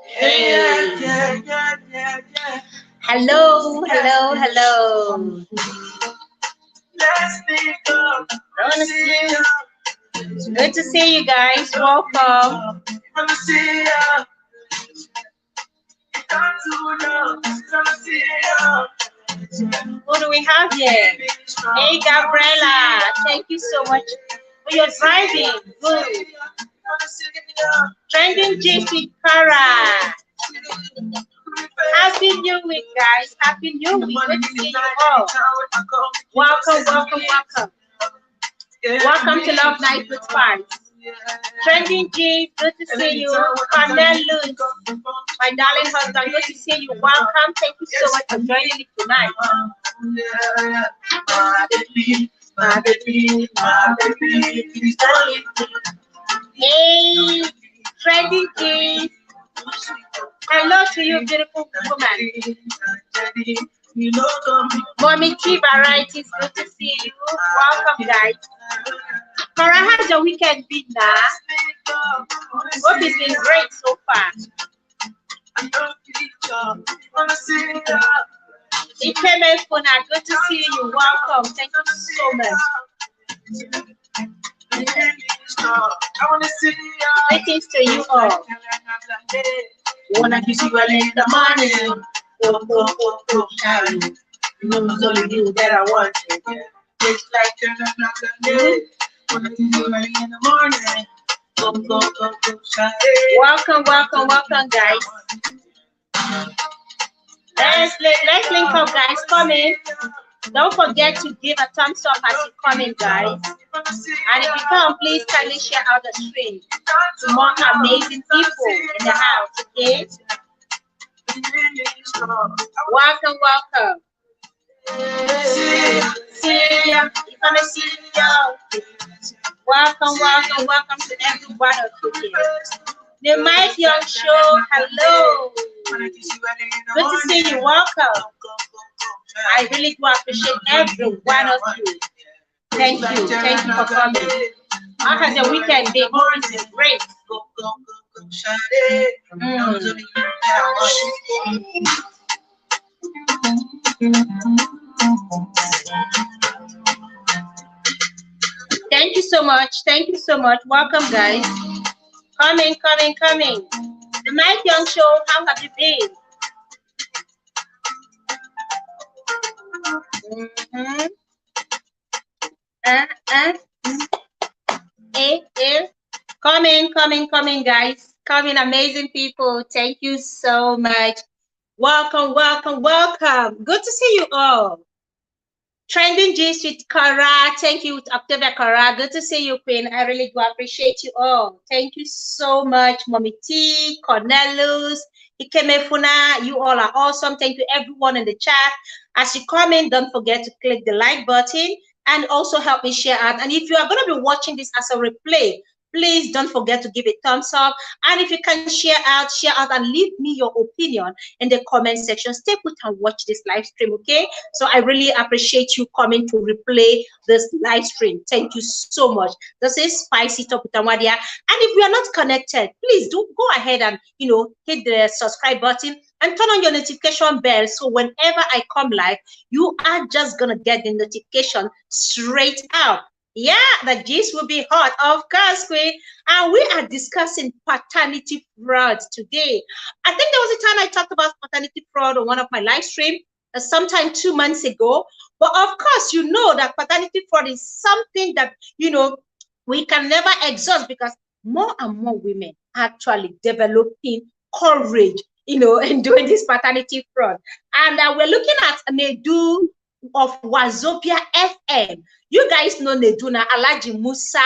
Hey. Hello, hello, hello. Good to see you guys. Welcome. Who do we have here? Hey, Gabriela. Thank you so much for your driving. Good. Trending Gist with Kara. Happy New Week, guys. Happy New Week. Good to see you all. Welcome, welcome, welcome. Welcome to Love Night with Spice. Trending G, good to see you. Cornelius, my darling husband, good to see you. Welcome. Thank you so much for joining me tonight. Hey, Trending G. Hello to you, beautiful woman. Mommy T Varieties, good to see you. Welcome, guys. Mara, how's your weekend been now? Hope it's been great so far. Ikeme Funa, good to see you. Welcome. Thank you so much. Greetings to you all. Wanna kiss you early in the morning. You know it's only you that I want. It's like turn up the day. Wanna kiss you early in the morning. Welcome, welcome, welcome, guys. Let's link up, guys. Come in. Don't forget to give a thumbs up as you come in, guys. And if you come, please kindly share out the stream to more amazing people in the house, okay? Welcome, welcome. See ya. You're gonna see ya. Welcome, welcome, welcome to everyone of you here. The Mike Young Show, hello. Good to see you. Welcome. I really do appreciate every one of you. Thank you. Thank you for coming. How has your weekend been? It's been great. Thank you so much. Thank you so much. Welcome, guys. Coming, coming, coming. The Mike Young Show, how have you been? Coming, coming, coming, guys. Coming, amazing people. Thank you so much. Welcome, welcome, welcome. Good to see you all. Trending Gist with Kara. Thank you, Octavia Kara. Good to see you, Queen. I really do appreciate you all. Thank you so much, Mommy T, Cornelius, Ikemefuna. You all are awesome. Thank you, everyone in the chat. As you come in, don't forget to click the like button and also help me share out. And if you are going to be watching this as a replay, please don't forget to give a thumbs up. And if you can share out and leave me your opinion in the comment section. Stay put and watch this live stream, okay? So I really appreciate you coming to replay this live stream. Thank you so much. This is Spicy Talk with Amadia. And if you are not connected, please do go ahead and, hit the subscribe button and turn on your notification bell. So whenever I come live, you are just going to get the notification straight out. Yeah, the gist will be hot, of course, Queen. And we are discussing paternity fraud today. I think there was a time I talked about paternity fraud on one of my live streams, sometime 2 months ago. But of course, you know that paternity fraud is something that, we can never exhaust, because more and more women actually developing courage, in doing this paternity fraud. And we're looking at Nedu of Wazobia FM. You guys know Neduna Alaji Musa.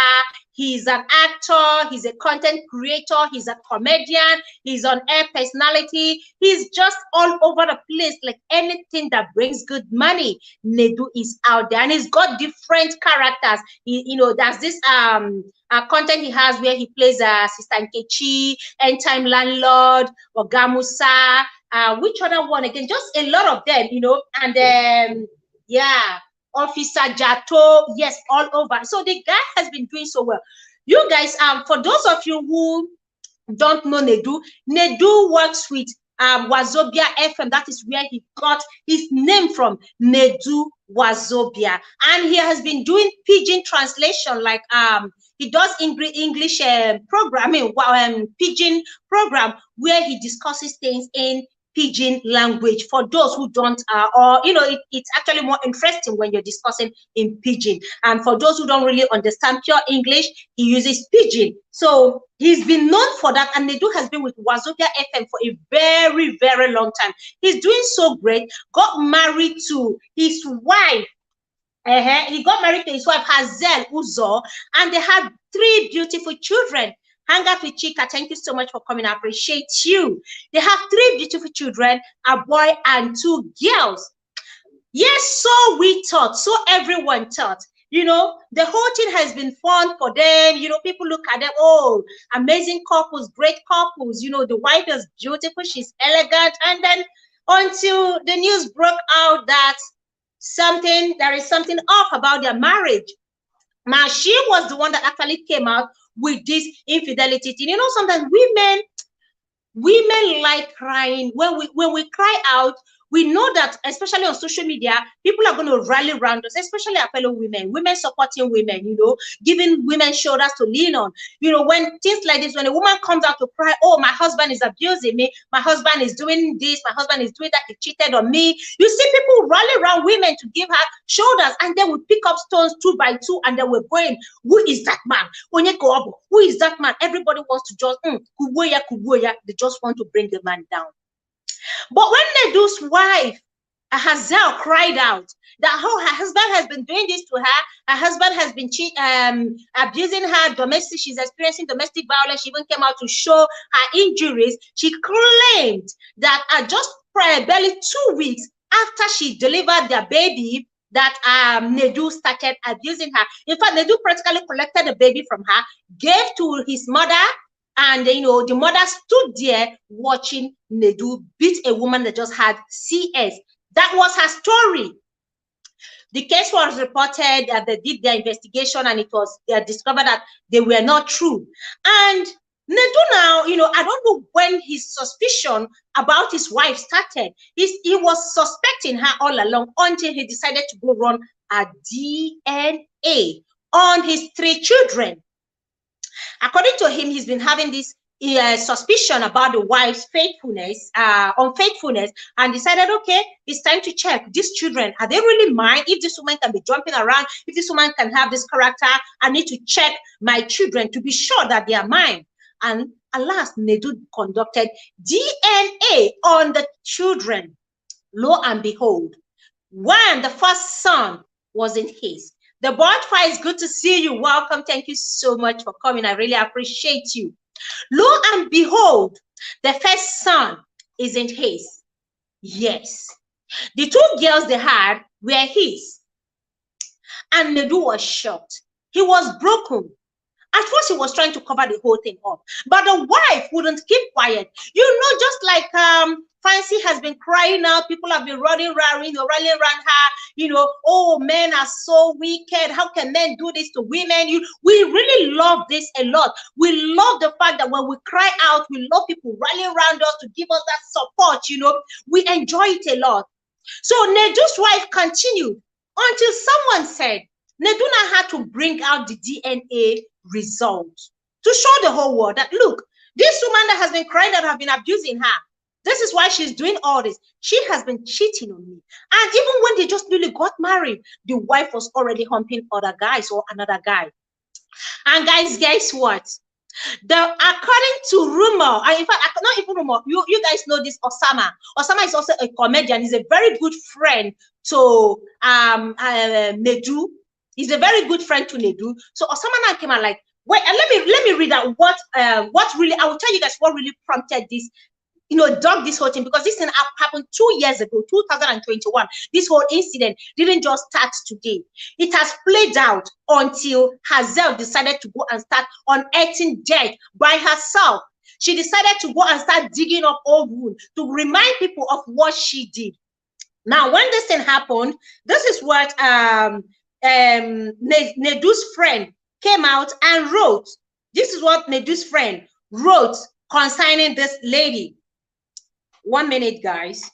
He's an actor, he's a content creator, he's a comedian, he's on air personality, he's just all over the place. Like anything that brings good money, Nedu is out there, and he's got different characters. There's this content he has where he plays Sister Nkechi, End Time Landlord, or Gamusa, which other one again? Just a lot of them, and then yeah, Officer Jato, yes, all over. So the guy has been doing so well. You guys, for those of you who don't know Nedu, Nedu works with Wazobia FM. That is where he got his name from, Nedu Wazobia. And he has been doing pidgin translation, like he does English programming, pidgin program, where he discusses things in pidgin language for those who don't or it's actually more interesting when you're discussing in pidgin, and for those who don't really understand pure English, he uses pidgin. So he's been known for that, and Nedu has been with Wazobia FM for a very, very long time. He's doing so great. Got married to his wife. He got married to his wife Hazel Uzor'S, and they had 3 beautiful children. Hang out with Chika. Thank you so much for coming. I appreciate you. They have 3 beautiful children, a boy and 2 girls. Yes, so we thought, so everyone thought. The whole thing has been fun for them. People look at them, oh, amazing couples, great couples. The wife is beautiful, she's elegant. And then until the news broke out that there is something off about their marriage. Now, she was the one that actually came out with this infidelity thing. Sometimes women like crying. When we cry out, we know that, especially on social media, people are going to rally around us, especially our fellow women supporting women, giving women shoulders to lean on. When things like this, when a woman comes out to cry, oh, my husband is abusing me, my husband is doing this, my husband is doing that, he cheated on me. You see people rally around women to give her shoulders, and then we pick up stones 2 by 2, and then we're going, who is that man? Who is that man? Everybody wants to just, kuboya. They just want to bring the man down. But when Nedu's wife, Hazel, cried out that her husband has been doing this to her husband has been abusing her domestic, she's experiencing domestic violence, she even came out to show her injuries. She claimed that just barely 2 weeks after she delivered their baby, that Nedu started abusing her. In fact, Nedu practically collected the baby from her, gave to his mother, and the mother stood there watching Nedu beat a woman that just had CS. That was her story. The case was reported, that they did their investigation, and it was discovered that they were not true. And Nedu now, I don't know when his suspicion about his wife started. He was suspecting her all along until he decided to go run a DNA on his 3 children. According to him, he's been having this suspicion about the wife's unfaithfulness, and decided, okay, it's time to check these children. Are they really mine? If this woman can be jumping around, if this woman can have this character, I need to check my children to be sure that they are mine. And alas, Nedu conducted DNA on the children. Lo and behold, the first son wasn't his. The butterfly, is good to see you. Welcome. Thank you so much for coming. I really appreciate you. Lo and behold, the first son isn't his. Yes. The 2 girls they had were his. And Nedu was shocked. He was broken. At first, he was trying to cover the whole thing up. But the wife wouldn't keep quiet. Just like Fancy has been crying out, people have been rallying around her, oh, men are so wicked. How can men do this to women? We really love this a lot. We love the fact that when we cry out, we love people rallying around us to give us that support, We enjoy it a lot. So Nedu's wife continued until someone said, Neduna had to bring out the DNA results to show the whole world that, look, this woman that has been crying, that have been abusing her, this is why she's doing all this. She has been cheating on me. And even when they just newly got married, the wife was already humping other guys or another guy. And guys, guess what? According to rumor, and in fact, not even rumor, you guys know this Osama. Osama is also a comedian. He's a very good friend to Nedu. He's a very good friend to Nedu. So Osama now came out like, wait, and let me read out what really, I will tell you guys what really prompted this, dug this whole thing, because this thing happened 2 years ago, 2021. This whole incident didn't just start today. It has played out until Hazel decided to go and start unearthing death by herself. She decided to go and start digging up old wound to remind people of what she did. Now, when this thing happened, this is what Nedu's friend came out and wrote. This is what Nedu's friend wrote concerning this lady. 1 minute, guys.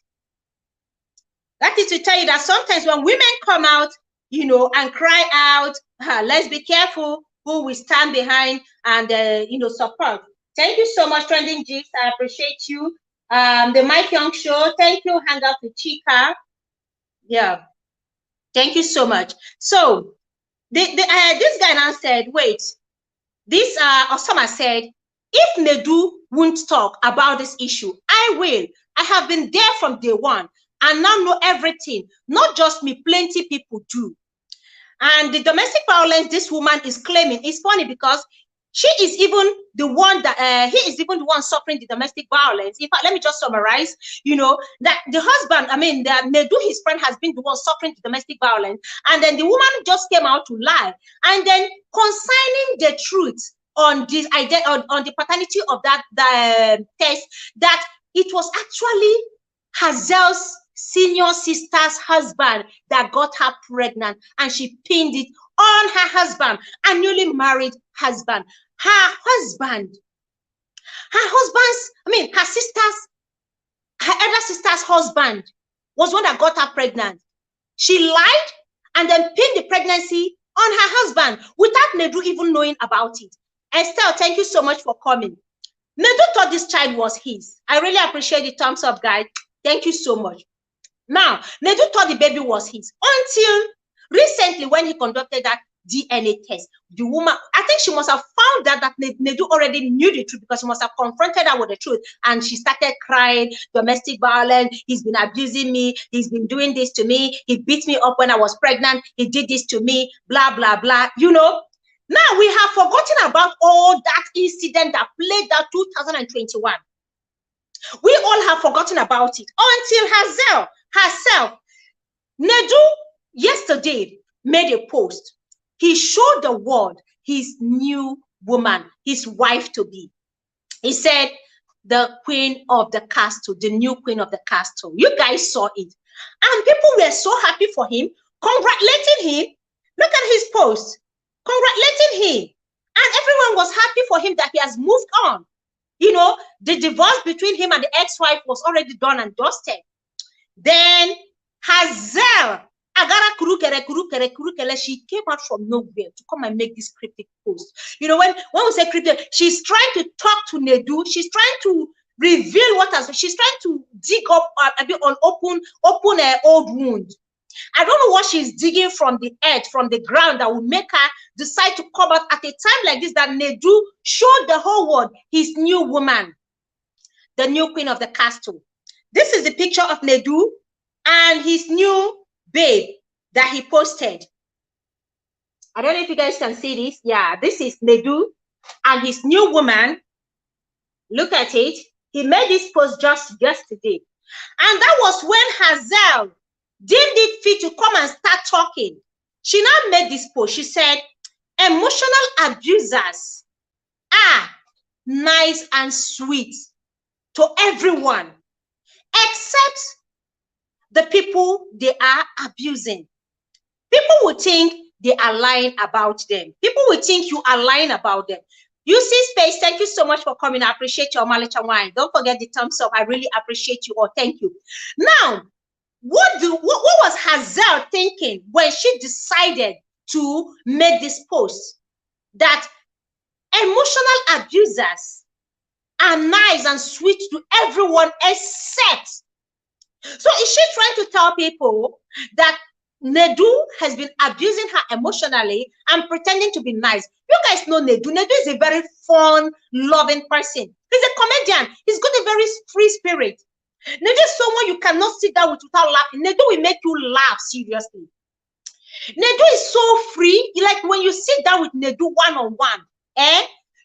That is to tell you that sometimes when women come out, you know, and cry out, let's be careful who we stand behind and, you know, support. Thank you so much, Trending Gist. I appreciate you. The Mike Young Show. Thank you, Hang Out with Chica. Yeah. Thank you so much. So, this guy now said, wait, this Osama said, if Nedu won't talk about this issue, I will. I have been there from day one and now know everything. Not just me, plenty people do. And the domestic violence this woman is claiming is funny because she is even the one that he is even the one suffering the domestic violence. In fact, let me just summarize, you know, that the husband, I mean, that Nedu, his friend, has been the one suffering the domestic violence. And then the woman just came out to lie. And then consigning the truth on this on the paternity of that test, that it was actually Hazel's senior sister's husband that got her pregnant, and she pinned it on her husband, a newly married husband. Her sister's, her elder sister's husband was one that got her pregnant. She lied and then pinned the pregnancy on her husband without Nedu even knowing about it. Estelle, thank you so much for coming. Nedu thought this child was his. I really appreciate the thumbs up, guys. Thank you so much. Now, Nedu thought the baby was his until recently when he conducted that DNA test. The woman, I think she must have found that Nedu already knew the truth because she must have confronted her with the truth. And she started crying, domestic violence, he's been abusing me, he's been doing this to me, he beat me up when I was pregnant, he did this to me, blah, blah, blah, you know. Now we have forgotten about all that incident that played out 2021. We all have forgotten about it until Hazel herself. Nedu yesterday made a post. He showed the world his new woman, his wife to be. He said, the queen of the castle, the new queen of the castle. You guys saw it. And people were so happy for him, congratulating him. Look at his post, congratulating him. And everyone was happy for him that he has moved on. You know, the divorce between him and the ex-wife was already done and dusted. Then Hazel, she came out from nowhere to come and make this cryptic post. You know, when we say cryptic, she's trying to talk to Nedu. She's trying to reveal what has. She's trying to dig up a bit on open her old wound. I don't know what she's digging from the earth, from the ground, that will make her decide to come out at a time like this, that Nedu showed the whole world his new woman, the new queen of the castle. This is the picture of Nedu and his new babe that he posted. I don't know if you guys can see this. Yeah, this is Nedu and his new woman. Look at it. He made this post just yesterday. And that was when Hazel deemed it fit to come and start talking. She now made this post. She said, emotional abusers are nice and sweet to everyone, except the people they are abusing. People will think they are lying about them. People will think you are lying about them. You see, Space, thank you so much for coming. I appreciate your Malicha wine. Don't forget the thumbs up. I really appreciate you all. Thank you. Now, what was Hazel thinking when she decided to make this post? That emotional abusers are nice and sweet to everyone except. So is she trying to tell people that Nedu has been abusing her emotionally and pretending to be nice? You guys know Nedu. Nedu is a very fun, loving person. He's a comedian. He's got a very free spirit. Nedu is someone you cannot sit down with without laughing. Nedu will make you laugh seriously. Nedu is so free. Like when you sit down with Nedu one-on-one,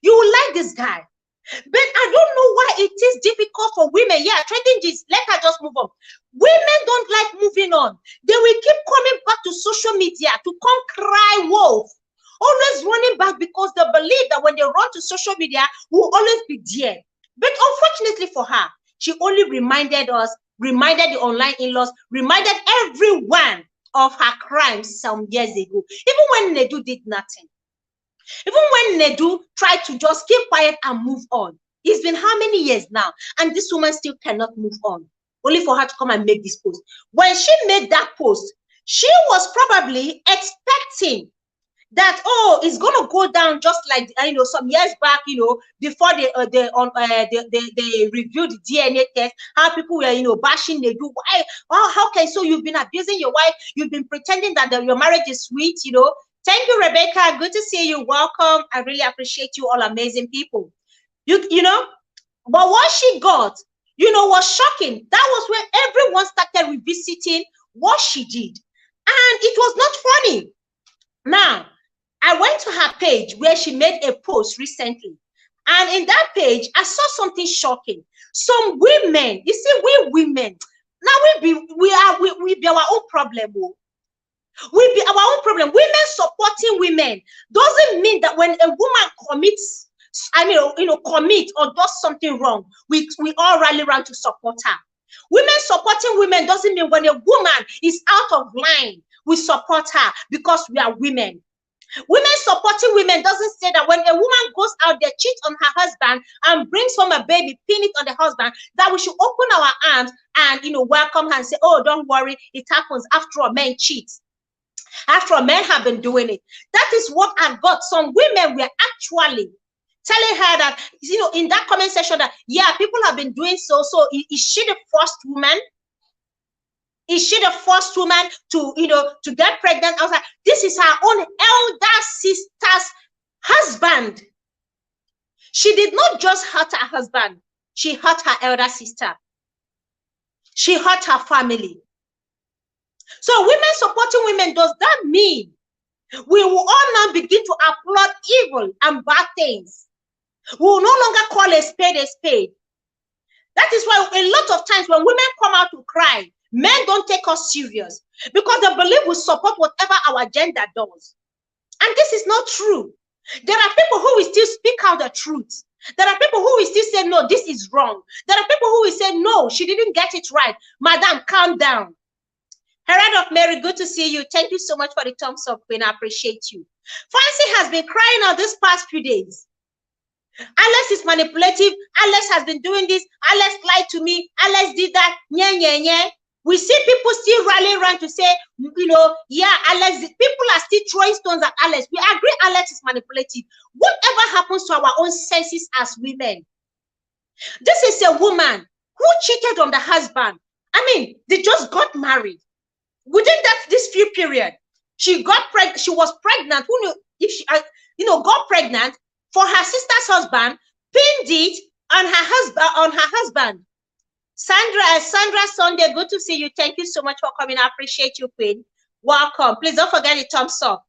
you will like this guy. But I don't know why it is difficult for women. Yeah, Trending Gist, let her just move on. Women don't like moving on. They will keep coming back to social media to come cry wolf. Always running back because they believe that when they run to social media, we'll always be there. But unfortunately for her, she only reminded us, reminded the online in-laws, reminded everyone of her crimes some years ago. Even when Nedu did nothing. Even when Nedu tried to just keep quiet and move on. It's been how many years now? And this woman still cannot move on, only for her to come and make this post. When she made that post, she was probably expecting that, oh, it's gonna go down just like some years back, before they reviewed the DNA test, how people were bashing Nedu. Why? Oh, how can so you've been abusing your wife? You've been pretending that your marriage is sweet, Thank you, Rebecca. Good to see you. Welcome. I really appreciate you all, amazing people. But what she got, was shocking. That was when everyone started revisiting what she did, and it was not funny. Now, I went to her page where she made a post recently. And in that page, I saw something shocking. Some women, you see, we women, now we be our own problem. We be our own problem. Women supporting women doesn't mean that when a woman commits, commit or does something wrong, we all rally around to support her. Women supporting women doesn't mean when a woman is out of line, we support her because we are women. Women supporting women doesn't say that when a woman goes out there, cheats on her husband and brings home a baby, pin it on the husband, that we should open our arms and welcome her and say, oh, don't worry, it happens. After all, men cheat. After all, men have been doing it. That is what I got. Some women were actually telling her that, in that comment section that, yeah, people have been doing so. So is she the first woman? Is she the first woman to get pregnant outside? This is her own elder sister's husband. She did not just hurt her husband. She hurt her elder sister. She hurt her family. So women supporting women, does that mean we will all now begin to applaud evil and bad things? We will no longer call a spade a spade. That is why a lot of times when women come out to cry, men don't take us serious because they believe we support whatever our gender does. And this is not true. There are people who will still speak out the truth. There are people who will still say, no, this is wrong. There are people who will say, no, she didn't get it right. Madam, calm down. Herod of Mary, good to see you. Thank you so much for the thumbs up, Queen. I appreciate you. Fancy has been crying out this past few days. Alex is manipulative. Alex has been doing this. Alex lied to me. Alex did that. Nye, nye, nye. We see people still rallying around to say, yeah, Alex, people are still throwing stones at Alex. We agree Alex is manipulative. Whatever happens to our own senses as women? This is a woman who cheated on the husband. I mean, they just got married. Within this few period, she was pregnant. Who knew if she, got pregnant for her sister's husband, pinned it on her husband. Sandra Sunday, good to see you. Thank you so much for coming. I appreciate you, Queen. Welcome. Please don't forget the thumbs up.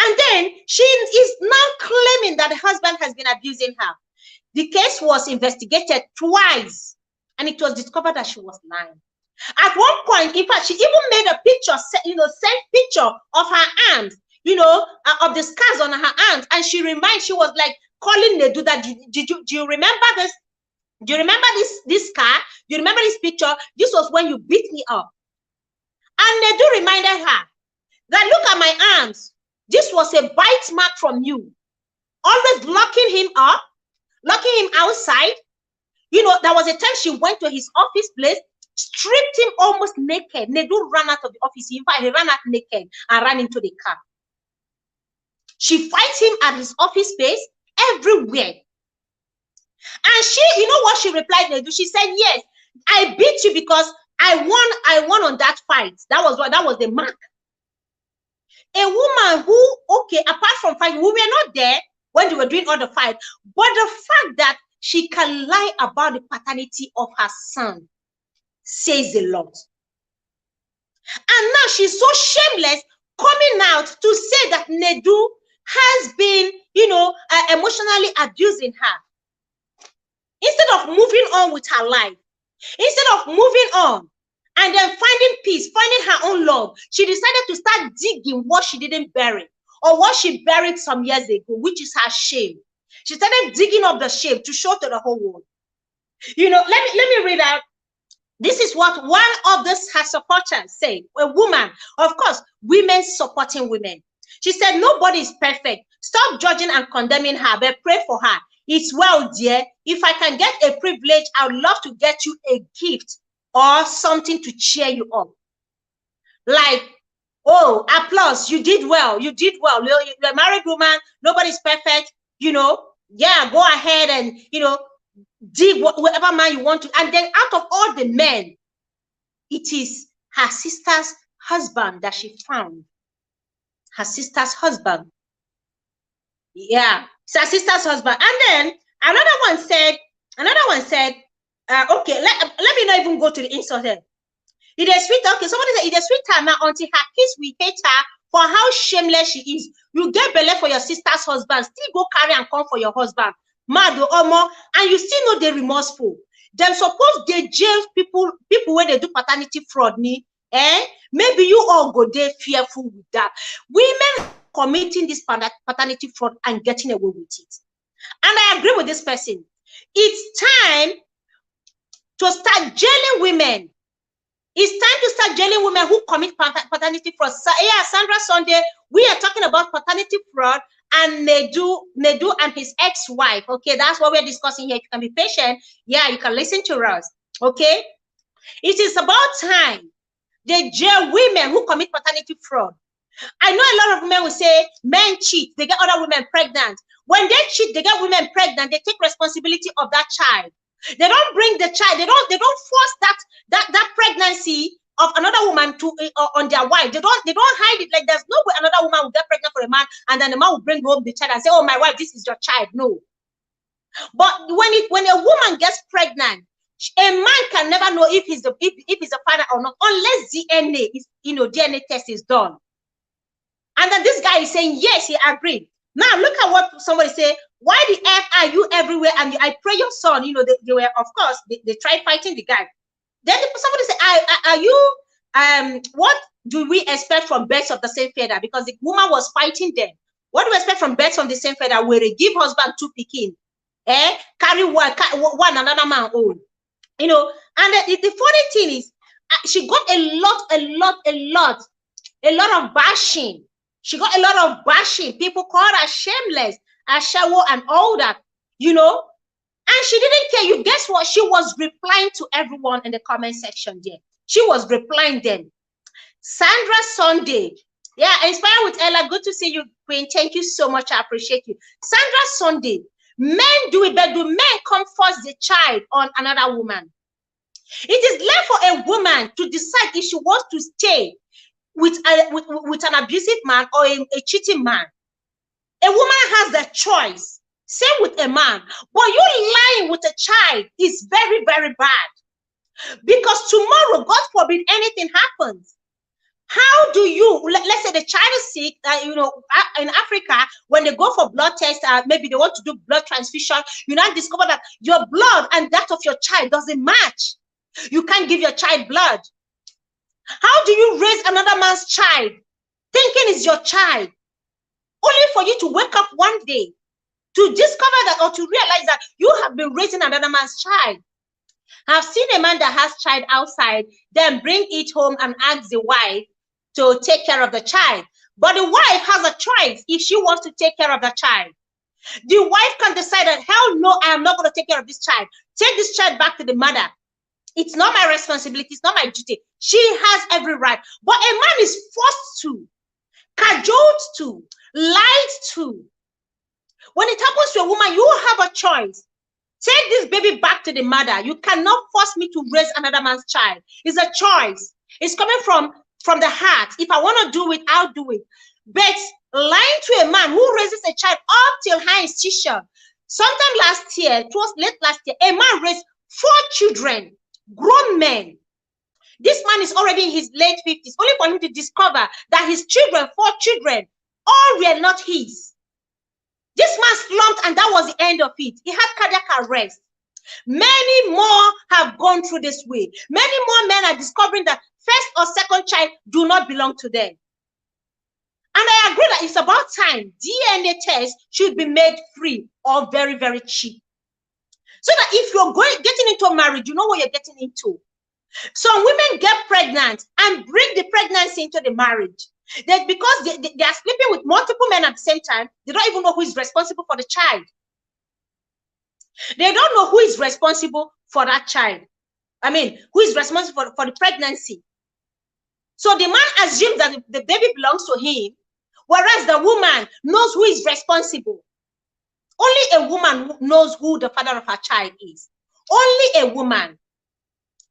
And then she is now claiming that the husband has been abusing her. The case was investigated twice, and it was discovered that she was lying. At one point, in fact, she even made a picture, sent picture of her arms, of the scars on her arms, and she was like calling Nedu that, do you remember this? Do you remember this scar? Do you remember this picture? This was when you beat me up. And Nedu reminded her that, look at my arms. This was a bite mark from you. Always locking him up, locking him outside. There was a time she went to his office place, stripped him almost naked. Nedu ran out of the office. In fact, he ran out naked and ran into the car. She fights him at his office space, everywhere. And she, what she replied, Nedu? She said, yes, I beat you because I won on that fight. That was the mark. A woman who, okay, apart from fighting, we were not there when they were doing all the fight, but the fact that she can lie about the paternity of her son says a lot. And now she's so shameless coming out to say that Nedu has been, emotionally abusing her. Instead of moving on with her life, instead of moving on and then finding peace, finding her own love, she decided to start digging what she didn't bury or what she buried some years ago, which is her shame. She started digging up the shame to show to the whole world. Let me read out. This is what one of her supporters said. A woman, of course, women supporting women. She said, nobody is perfect. Stop judging and condemning her, but pray for her. It's well, dear. If I can get a privilege, I would love to get you a gift or something to cheer you up. Like, oh, applause, you did well. You did well. You're a married woman. Nobody's perfect. You know, yeah, go ahead and, you know, dig whatever man you want to. And then out of all the men, it is her sister's husband that she found. Her sister's husband. Yeah, it's her sister's husband. And then another one said, okay, let me not even go to the insult here. It is sweet. Okay, somebody said it is sweet time now until her kids will hate her for how shameless she is. You get belay for your sister's husband, still go carry and come for your husband. Mad or more, and you still know they're remorseful. Then suppose they jail people when they do paternity fraud, maybe you all go there fearful with that. Women committing this paternity fraud and getting away with it. And I agree with this person. It's time to start jailing women. It's time to start jailing women who commit paternity fraud. So, yeah, Sandra Sunday, we are talking about paternity fraud and Nedu and his ex-wife. Okay, that's what we're discussing here. If you can be patient, yeah, you can listen to us. Okay, it is about time they jail women who commit paternity fraud. I know a lot of women will say men cheat, they get other women pregnant. When they cheat, they get women pregnant, they take responsibility of that child. They don't bring the child, they don't force that pregnancy of another woman to on their wife. They don't hide it. Like, there's no way another woman will get pregnant for a man and then the man will bring home the child and say, oh, my wife, this is your child. No. But when a woman gets pregnant, a man can never know if he's a father or not unless DNA is, DNA test is done. And then this guy is saying, yes, he agreed. Now look at what somebody say. Why the F are you everywhere? And I pray your son, they were, of course, they tried fighting the guy. Then somebody say, are you, what do we expect from birds of the same feather? Because the woman was fighting them. What do we expect from birds of the same feather? Where they give husband 2 pikin, carry one another man own, And the funny thing is, she got a lot of bashing. She got a lot of bashing. People called her shameless, ashawo, and all that, And she didn't care. You guess what? She was replying to everyone in the comment section there. She was replying them. Sandra Sunday. Yeah, Inspire with Ella. Good to see you, Queen. Thank you so much. I appreciate you. Sandra Sunday. Men do it, but do men come force the child on another woman? It is left for a woman to decide if she wants to stay with an abusive man or a cheating man. A woman has the choice. Same with a man. But you lying with a child is very, very bad. Because tomorrow, God forbid, anything happens. How do you, let's say the child is sick, in Africa, when they go for blood test, maybe they want to do blood transfusion, you now discover that your blood and that of your child doesn't match. You can't give your child blood. How do you raise another man's child, thinking it's your child, only for you to wake up one day to discover that or to realize that you have been raising another man's child? I've seen a man that has child outside, then bring it home and ask the wife to take care of the child. But the wife has a choice if she wants to take care of the child. The wife can decide that, hell no, I am not going to take care of this child. Take this child back to the mother. It's not my responsibility. It's not my duty. She has every right. But a man is forced to, cajoled to, lied to. When it happens to a woman, you have a choice. Take this baby back to the mother. You cannot force me to raise another man's child. It's a choice. It's coming from the heart. If I want to do it, I'll do it. But lying to a man who raises a child up till high institution. Sometime last year, it was late last year, a man raised 4 children, grown men. This man is already in his late 50s, only for him to discover that his children, 4 children, all were not his. This man slumped, and that was the end of it. He had cardiac arrest. Many more have gone through this way. Many more men are discovering that first or second child do not belong to them. And I agree that it's about time DNA tests should be made free or very, very cheap. So that if you're getting into a marriage, you know what you're getting into. Some women get pregnant and bring the pregnancy into the marriage. That because they are sleeping with multiple men at the same time, they don't even know who is responsible for the child. They don't know who is responsible for that child. I mean, who is responsible for the pregnancy. So the man assumes that the baby belongs to him, whereas the woman knows who is responsible. Only a woman knows who the father of her child is. Only a woman.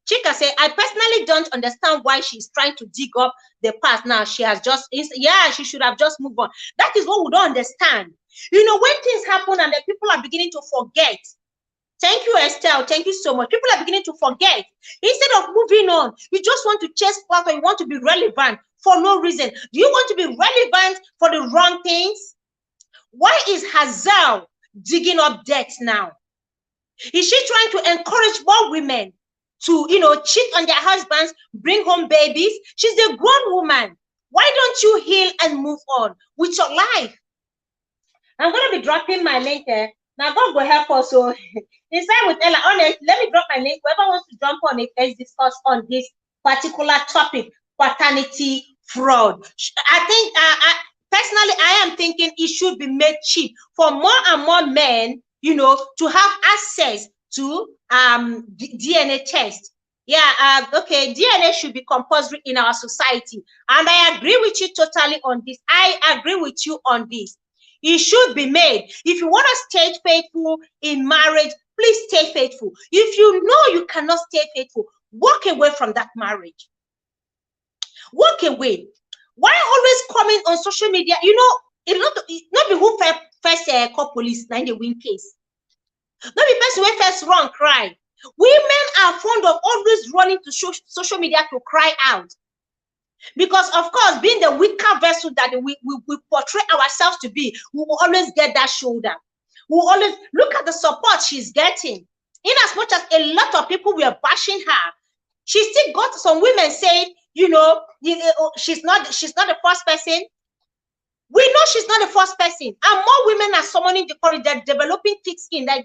Chika said, I personally don't understand why she's trying to dig up the past now. She has just, yeah, she should have just moved on. That is what we don't understand. You know, when things happen and the people are beginning to forget. Thank you, Estelle. Thank you so much. People are beginning to forget. Instead of moving on, you just want to chase clout or you want to be relevant for no reason. Do you want to be relevant for the wrong things? Why is Hazel digging up debt now? Is she trying to encourage more women to, you know, cheat on their husbands, bring home babies? She's a grown woman. Why don't you heal and move on with your life? I'm going to be dropping my link there. Now, God will help us. So, inside with Ella, honest, let me drop my link. Whoever wants to jump on it, let's discuss on this particular topic, paternity fraud. I think, personally, I am thinking it should be made cheap for more and more men, you know, to have access to DNA test. Yeah, okay, DNA should be compulsory in our society. And I agree with you totally on this. I agree with you on this. It should be made. If you want to stay faithful in marriage, please stay faithful. If you know you cannot stay faithful, walk away from that marriage. Walk away. Why always coming on social media? You know, it not be who first call police, now they win case. Not be person who first run cry. Women are fond of always running to social media to cry out. Because, of course, being the weaker vessel that we portray ourselves to be, we will always get that shoulder. We will always look at the support she's getting. In as much as a lot of people were bashing her, she still got some women saying, you know, she's not the first person. We know she's not the first person. And more women are summoning the courage. They're developing thick skin. I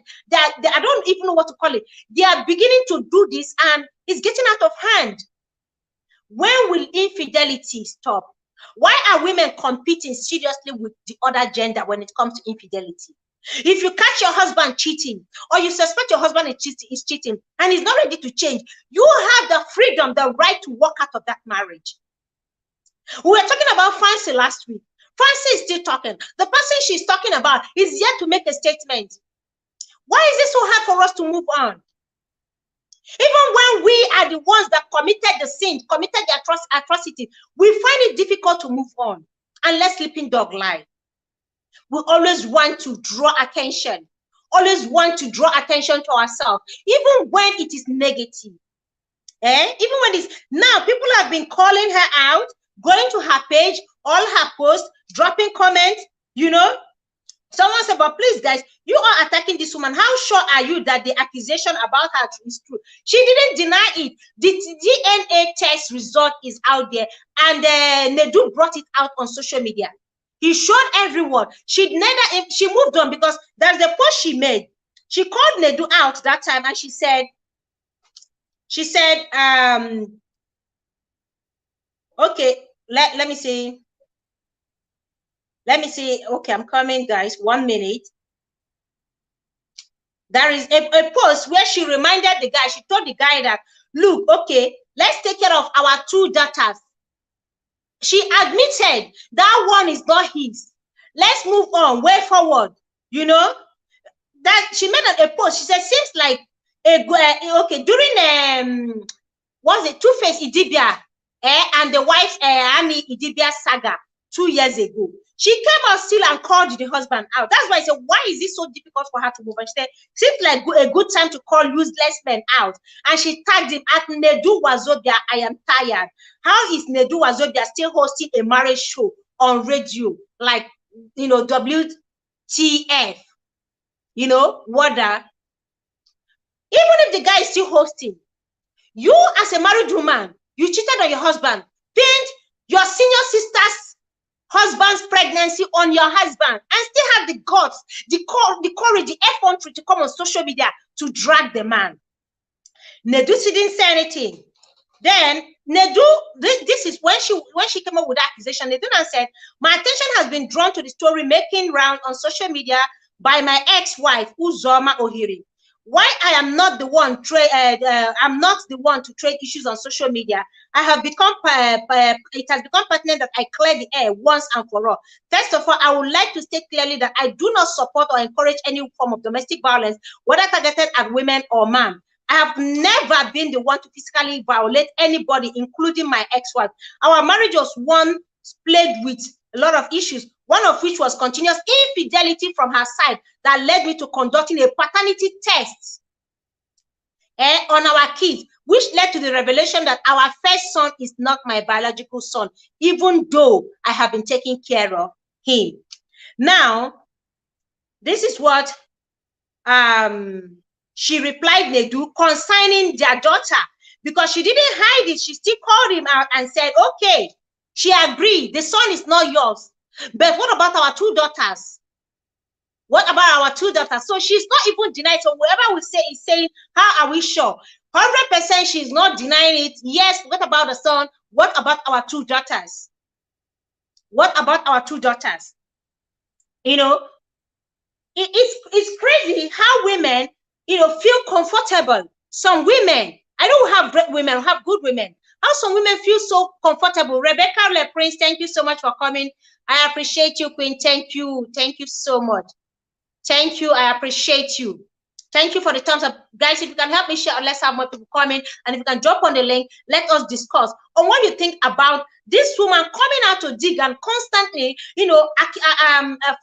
don't even know what to call it. They are beginning to do this, and it's getting out of hand. When will infidelity stop? Why are women competing seriously with the other gender when it comes to infidelity? If you catch your husband cheating, or you suspect your husband is cheating, and he's not ready to change, you have the freedom, the right to walk out of that marriage. We were talking about Fancy last week. Fancy is still talking. The person she's talking about is yet to make a statement. Why is it so hard for us to move on? Even when we are the ones that committed the sin, committed the atrocity, we find it difficult to move on and let sleeping dog lie. We always want to draw attention, always want to draw attention to ourselves, even when it is negative. Even when it's now, people have been calling her out, going to her page, all her posts, dropping comments, you know. Someone said, but please, guys, you are attacking this woman. How sure are you that the accusation about her is true? She didn't deny it. The DNA test result is out there, and Nedu brought it out on social media. He showed everyone. She moved on because there's the post she made. She called Nedu out that time, and she said, okay, let me see. Let me see. Okay, I'm coming, guys. 1 minute. There is a post where she reminded the guy, she told the guy that, look, okay, let's take care of our 2 daughters. She admitted that one is not his. Let's move on, way forward. You know, that she made a post. She said, seems like, okay, during, what's it, Two-Face Idibia, and the wife, Annie Idibia Saga, 2 years ago. She came out still and called the husband out. That's why I said, why is it so difficult for her to move on? She said, seems like a good time to call useless men out. And she tagged him at Nedu Wazobia, I am tired. How is Nedu Wazobia still hosting a marriage show on radio? Like, you know, WTF, you know, WADA. Even if the guy is still hosting, you as a married woman, you cheated on your husband, pinned your senior sister's husband's pregnancy on your husband, and still have the guts, the courage, the effrontery to come on social media to drag the man. Nedu didn't say anything. Then Nedu, this is when she came up with the accusation. Nedu said, my attention has been drawn to the story making round on social media by my ex-wife, Uzor'S. Why I am not the one I'm not the one to trade issues on social media. I have become it has become pertinent that I clear the air once and for all. First of all, I would like to state clearly that I do not support or encourage any form of domestic violence, whether targeted at women or men. I have never been the one to physically violate anybody, including my ex-wife. Our marriage was one plagued with a lot of issues, one of which was continuous infidelity from her side that led me to conducting a paternity test on our kids, which led to the revelation that our first son is not my biological son, even though I have been taking care of him. Now, this is what she replied, Nedu, concerning their daughter, because she didn't hide it. She still called him out and said, okay, she agreed, the son is not yours. But what about our two daughters? What about our two daughters? So she's not even denying. So whoever we say is saying, how are we sure? 100% she's not denying it. Yes, what about the son? What about our two daughters? What about our two daughters? You know, it's crazy how women, you know, feel comfortable. Some women, I don't have great women, I have good women. How some women feel so comfortable. Rebecca Le Prince, thank you so much for coming. I appreciate you, Queen. Thank you so much. Thank you. I appreciate you. Thank you for the thumbs up. Guys, if you can help me share, let's have more people coming. And if you can drop on the link, let us discuss on what you think about this woman coming out to dig and constantly, you know,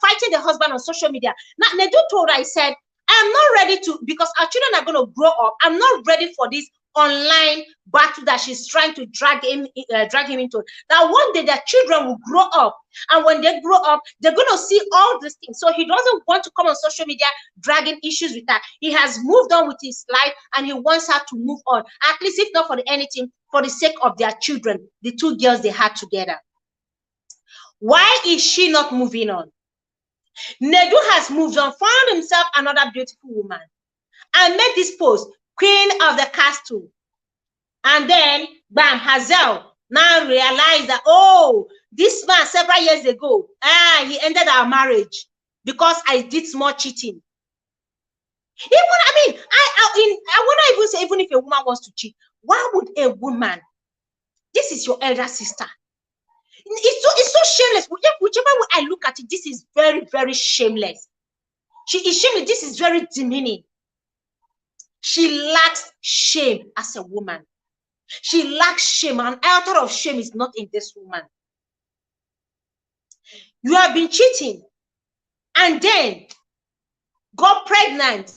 fighting the husband on social media. Now, Nedu told her, I said, I am not ready to, because our children are going to grow up. I'm not ready for this online battle that she's trying to drag him into. That one day their children will grow up, and when they grow up, they're going to see all these things. So he doesn't want to come on social media dragging issues with her. He has moved on with his life, and he wants her to move on, at least if not for anything, for the sake of their children, the two girls they had together. Why is she not moving on? Nedu has moved on, found himself another beautiful woman, and made this post, Queen of the Castle. And then, bam, Hazel now realized that, oh, this man several years ago, he ended our marriage because I did small cheating. Even, I mean, I want to even say, even if a woman wants to cheat, why would a woman, this is your elder sister. It's so shameless. Whichever way I look at it, this is very, very shameless. She is shameless. This is very demeaning. She lacks shame as a woman. She lacks shame. An iota of shame is not in this woman. You have been cheating and then got pregnant.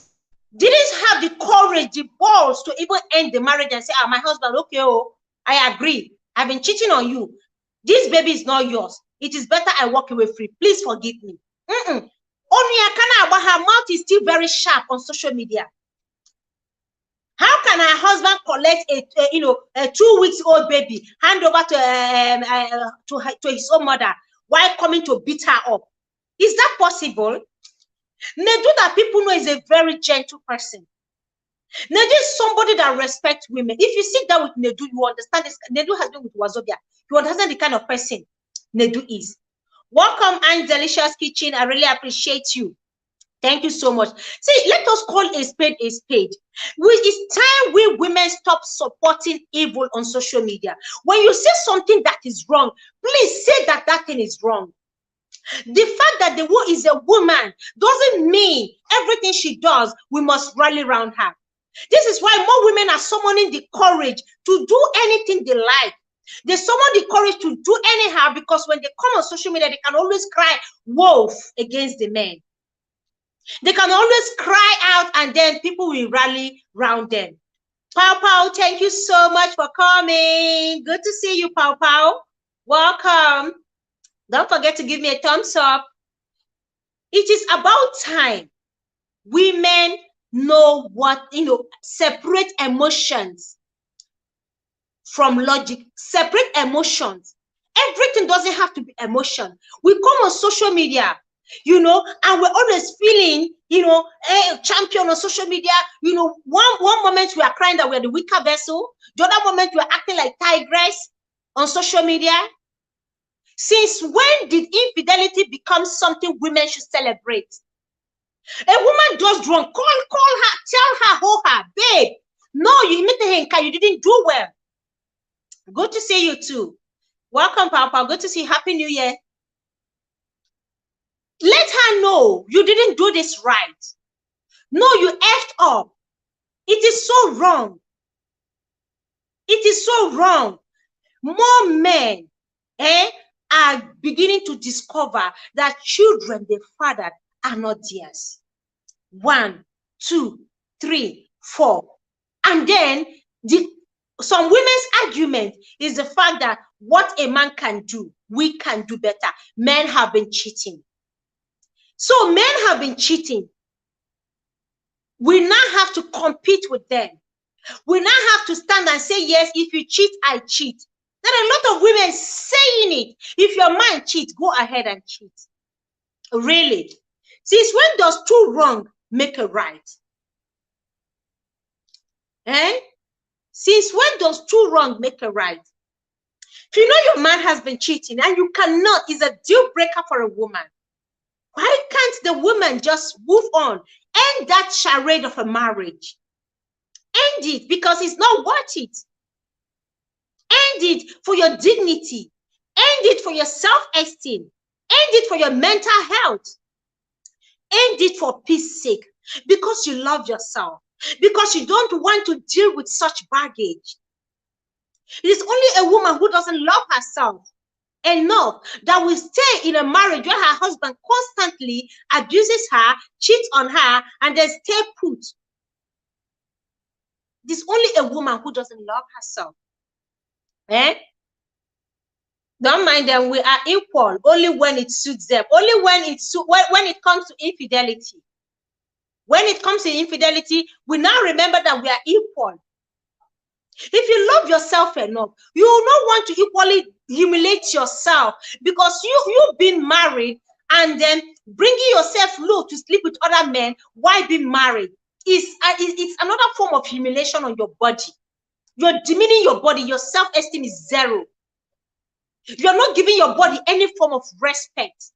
Didn't have the courage, the balls to even end the marriage and say, my husband, okay, oh, I agree. I've been cheating on you. This baby is not yours. It is better I walk away free. Please forgive me. Only Akana, but her mouth is still very sharp on social media. How can her husband collect a 2 weeks old baby, hand over to his own mother while coming to beat her up? Is that possible? Nedu, that people know, is a very gentle person. Nedu is somebody that respects women. If you sit down with Nedu, you understand this. Nedu has been with Wazobia. You understand the kind of person Nedu is. Welcome, Aunt Delicious Kitchen. I really appreciate you. Thank you so much. See, let us call a spade a spade. It's time we women stop supporting evil on social media. When you say something that is wrong, please say that that thing is wrong. The fact that the woman is a woman doesn't mean everything she does, we must rally around her. This is why more women are summoning the courage to do anything they like. They summon the courage to do anyhow, because when they come on social media, they can always cry wolf against the men. They can always cry out, and then people will rally around them. Pau Pau, thank you so much for coming. Good to see you, Pau Pau. Welcome. Don't forget to give me a thumbs up. It is about time women know what, separate emotions from logic. Separate emotions. Everything doesn't have to be emotion. We come on social media, and we're always feeling, a champion on social media. One moment we are crying that we're the weaker vessel. The other moment we are acting like tigress on social media. Since when did infidelity become something women should celebrate? A woman does wrong. Call her, tell her, hold her, babe. No, you didn't do well. Good to see you too. Welcome, Papa. Good to see you. Happy New Year. Let her know you didn't do this right. No, you effed up. It is so wrong. It is so wrong. More men are beginning to discover that children they fathered are not theirs. 1, 2, 3, 4. And then some women's argument is the fact that what a man can do, we can do better. Men have been cheating. So men have been cheating. We now have to compete with them. We now have to stand and say, yes, if you cheat, I cheat. There are a lot of women saying it. If your man cheats, go ahead and cheat. Really? Since when does two wrong make a right? Since when does two wrong make a right? If you know your man has been cheating and you cannot, it's a deal breaker for a woman. Why can't the woman just move on? End that charade of a marriage. End it because it's not worth it. End it for your dignity. End it for your self-esteem. End it for your mental health. End it for peace sake. Because you love yourself. Because you don't want to deal with such baggage. It is only a woman who doesn't love herself enough that will stay in a marriage where her husband constantly abuses her, cheats on her, and then stay put. It is only a woman who doesn't love herself. Don't mind them. We are equal only when it suits them. Only when it comes to infidelity. When it comes to infidelity, we now remember that we are equal. If you love yourself enough, you will not want to equally humiliate yourself because you've been married and then bringing yourself low to sleep with other men while being married it's another form of humiliation on your body. You're demeaning your body. Your self-esteem is zero. You're not giving your body any form of respect.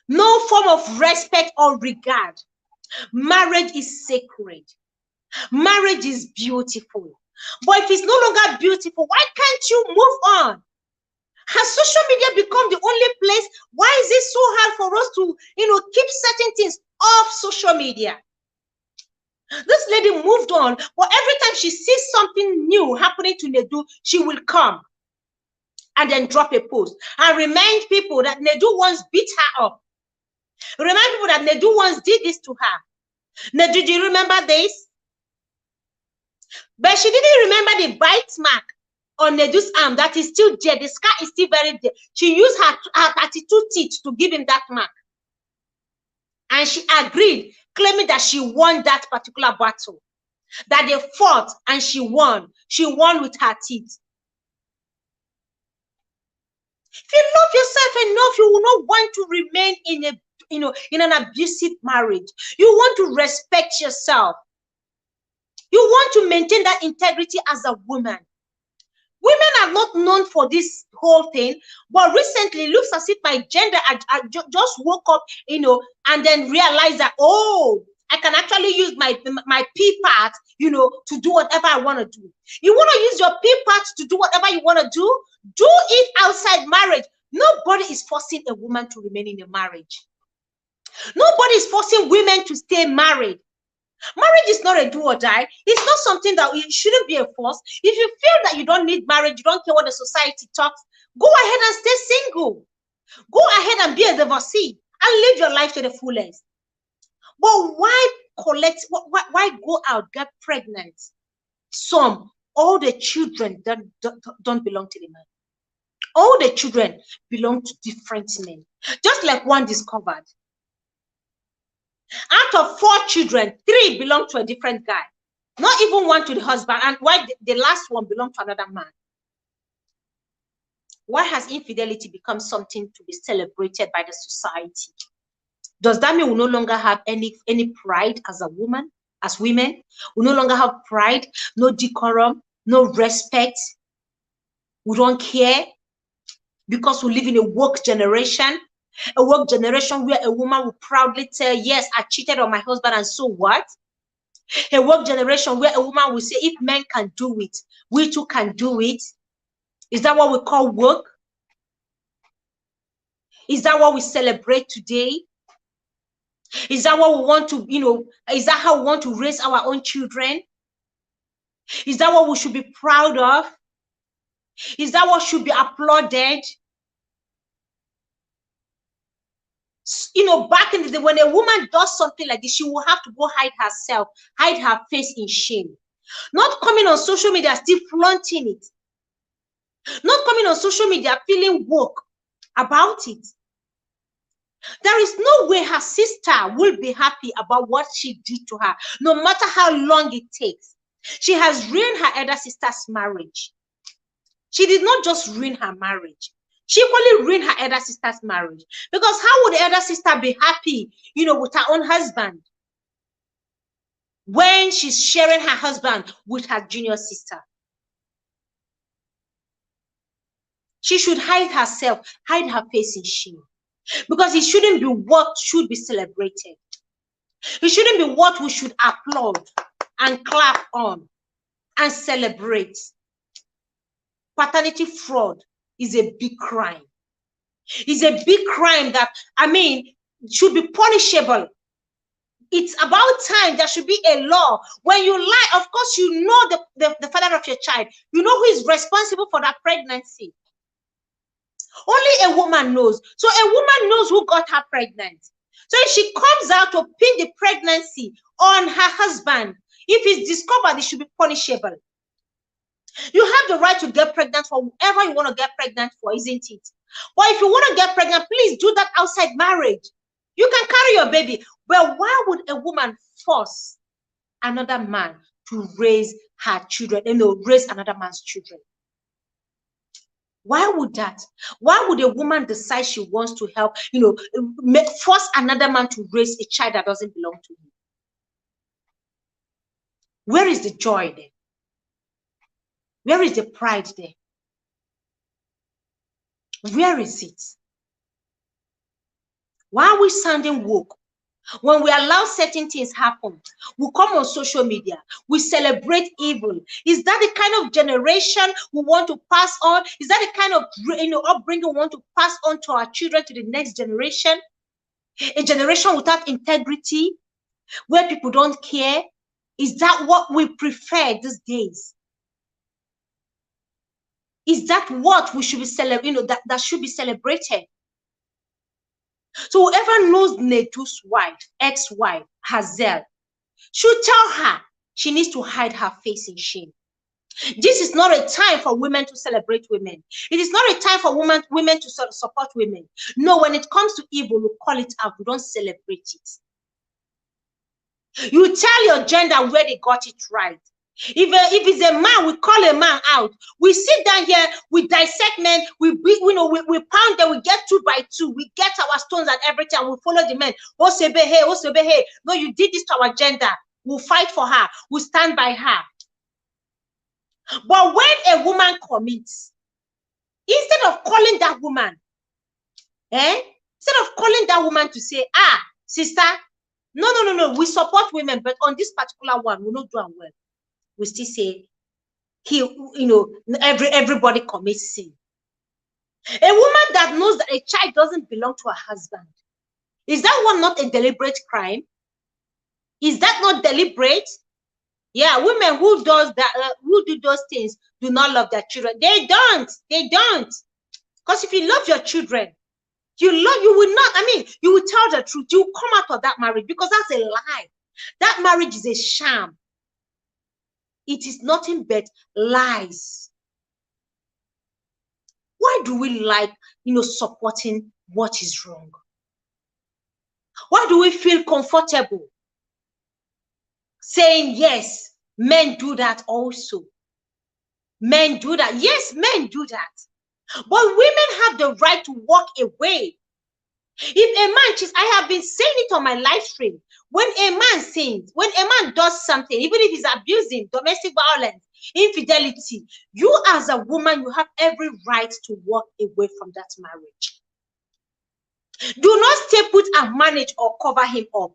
No form of respect or regard. Marriage is sacred. Marriage is beautiful. But if it's no longer beautiful, why can't you move on? Has social media become the only place? Why is it so hard for us to, keep certain things off social media? This lady moved on, but every time she sees something new happening to Nedu, she will come and then drop a post and remind people that Nedu once beat her up. Remind people that Nedu once did this to her. Nedu, do you remember this? But she didn't remember the bite mark on Nedu's arm that is still there. The scar is still very there. She used her 32 teeth to give him that mark. And she agreed, claiming that she won that particular battle. That they fought and she won. She won with her teeth. If you love yourself enough, you will not want to remain in an abusive marriage. You want to respect yourself. You want to maintain that integrity as a woman. Women are not known for this whole thing, but recently it looks as if my gender I just woke up, and then realized that, oh, I can actually use my P part, to do whatever I want to do. You want to use your P part to do whatever you want to do? Do it outside marriage. Nobody is forcing a woman to remain in a marriage. Nobody is forcing women to stay married. Marriage is not a do or die. It's not something that it shouldn't be a force. If you feel that you don't need marriage, you don't care what the society talks, go ahead and stay single. Go ahead and be a divorcee and live your life to the fullest. But why why go out, get pregnant? All the children don't belong to the man. All the children belong to different men. Just like one discovered. Out of 4 children, 3 belong to a different guy. Not even one to the husband. And why the last one belonged to another man? Why has infidelity become something to be celebrated by the society? Does that mean we no longer have any pride as a woman, as women? We no longer have pride, no decorum, no respect. We don't care because we live in a woke generation. A woke generation where a woman will proudly tell, yes, I cheated on my husband, and so what? A woke generation where a woman will say, if men can do it, we too can do it. Is that what we call woke? Is that what we celebrate today? Is that what we want to, is that how we want to raise our own children? Is that what we should be proud of? Is that what should be applauded? Back in the day, when a woman does something like this, she will have to go hide herself, hide her face in shame. Not coming on social media, still flaunting it. Not coming on social media, feeling woke about it. There is no way her sister will be happy about what she did to her, no matter how long it takes. She has ruined her elder sister's marriage. She did not just ruin her marriage. She equally ruined her elder sister's marriage. Because how would the elder sister be happy, with her own husband when she's sharing her husband with her junior sister? She should hide herself, hide her face in shame. Because it shouldn't be what should be celebrated. It shouldn't be what we should applaud and clap on and celebrate. Paternity fraud is a big crime. It's a big crime that, should be punishable. It's about time there should be a law. When you lie, of course, you know the father of your child. You know who is responsible for that pregnancy. Only a woman knows. So a woman knows who got her pregnant. So if she comes out to pin the pregnancy on her husband, if it's discovered, it should be punishable. You have the right to get pregnant for whoever you want to get pregnant for, isn't it? But if you want to get pregnant, please do that outside marriage. You can carry your baby. But why would a woman force another man to raise her children, raise another man's children? Why would that? Why would a woman decide she wants to help, force another man to raise a child that doesn't belong to him? Where is the joy there? Where is the pride there? Where is it? Why are we sounding woke? When we allow certain things happen, we come on social media, we celebrate evil. Is that the kind of generation we want to pass on? Is that the kind of upbringing we want to pass on to our children, to the next generation? A generation without integrity, where people don't care? Is that what we prefer these days? Is that what we should be celebrating? That should be celebrated. So whoever knows Nedu's wife, ex-wife, Hazel, should tell her she needs to hide her face in shame. This is not a time for women to celebrate women. It is not a time for women to support women. No, when it comes to evil, we call it out. We don't celebrate it. You tell your gender where they got it right. If it's a man, we call a man out. We sit down here, we dissect men, we pound them, we get 2 by 2, we get our stones and everything, and we follow the men. Osebe, hey, Osebe, hey. No, you did this to our gender. We'll fight for her. We'll stand by her. But when a woman commits, instead of calling that woman, instead of calling that woman to say, sister, no, we support women, but on this particular one, we're not doing well. We still say, everybody commits sin. A woman that knows that a child doesn't belong to her husband, is that one not a deliberate crime? Is that not deliberate? Yeah, women who does that, who do those things, do not love their children. They don't. Because if you love your children, you will not. You will tell the truth. You will come out of that marriage, because that's a lie. That marriage is a sham. It is nothing but lies. Why do we like, supporting what is wrong? Why do we feel comfortable saying, yes, men do that also? Men do that. Yes, men do that. But women have the right to walk away. If a man cheats, I have been saying it on my live stream. When a man sins, when a man does something, even if he's abusing, domestic violence, infidelity, you as a woman, you have every right to walk away from that marriage. Do not stay put and manage or cover him up.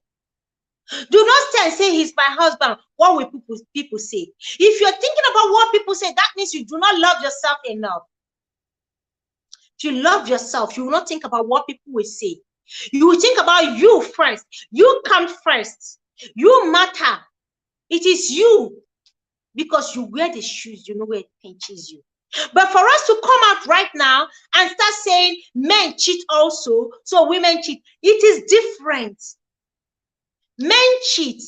Do not stay and say he's my husband. What will people say? If you're thinking about what people say, that means you do not love yourself enough. If you love yourself, you will not think about what people will say. You will think about you first. You come first. You matter. It is you. Because you wear the shoes, you know where it pinches you. But for us to come out right now and start saying men cheat also, so women cheat, it is different. Men cheat,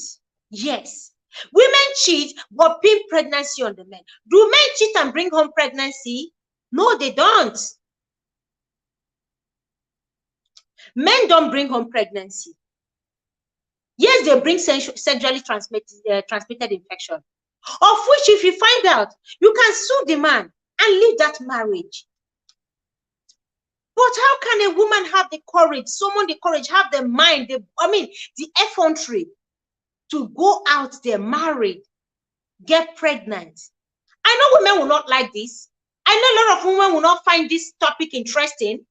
yes. Women cheat, but pin pregnancy on the men. Do men cheat and bring home pregnancy? No, they don't. Men don't bring home pregnancy. Yes, they bring sexually transmitted infection, of which if you find out, you can sue the man and leave that marriage. But how can a woman have the courage, summon the courage, have the mind, the effrontery to go out there, married, get pregnant? I know women will not like this. I know a lot of women will not find this topic interesting.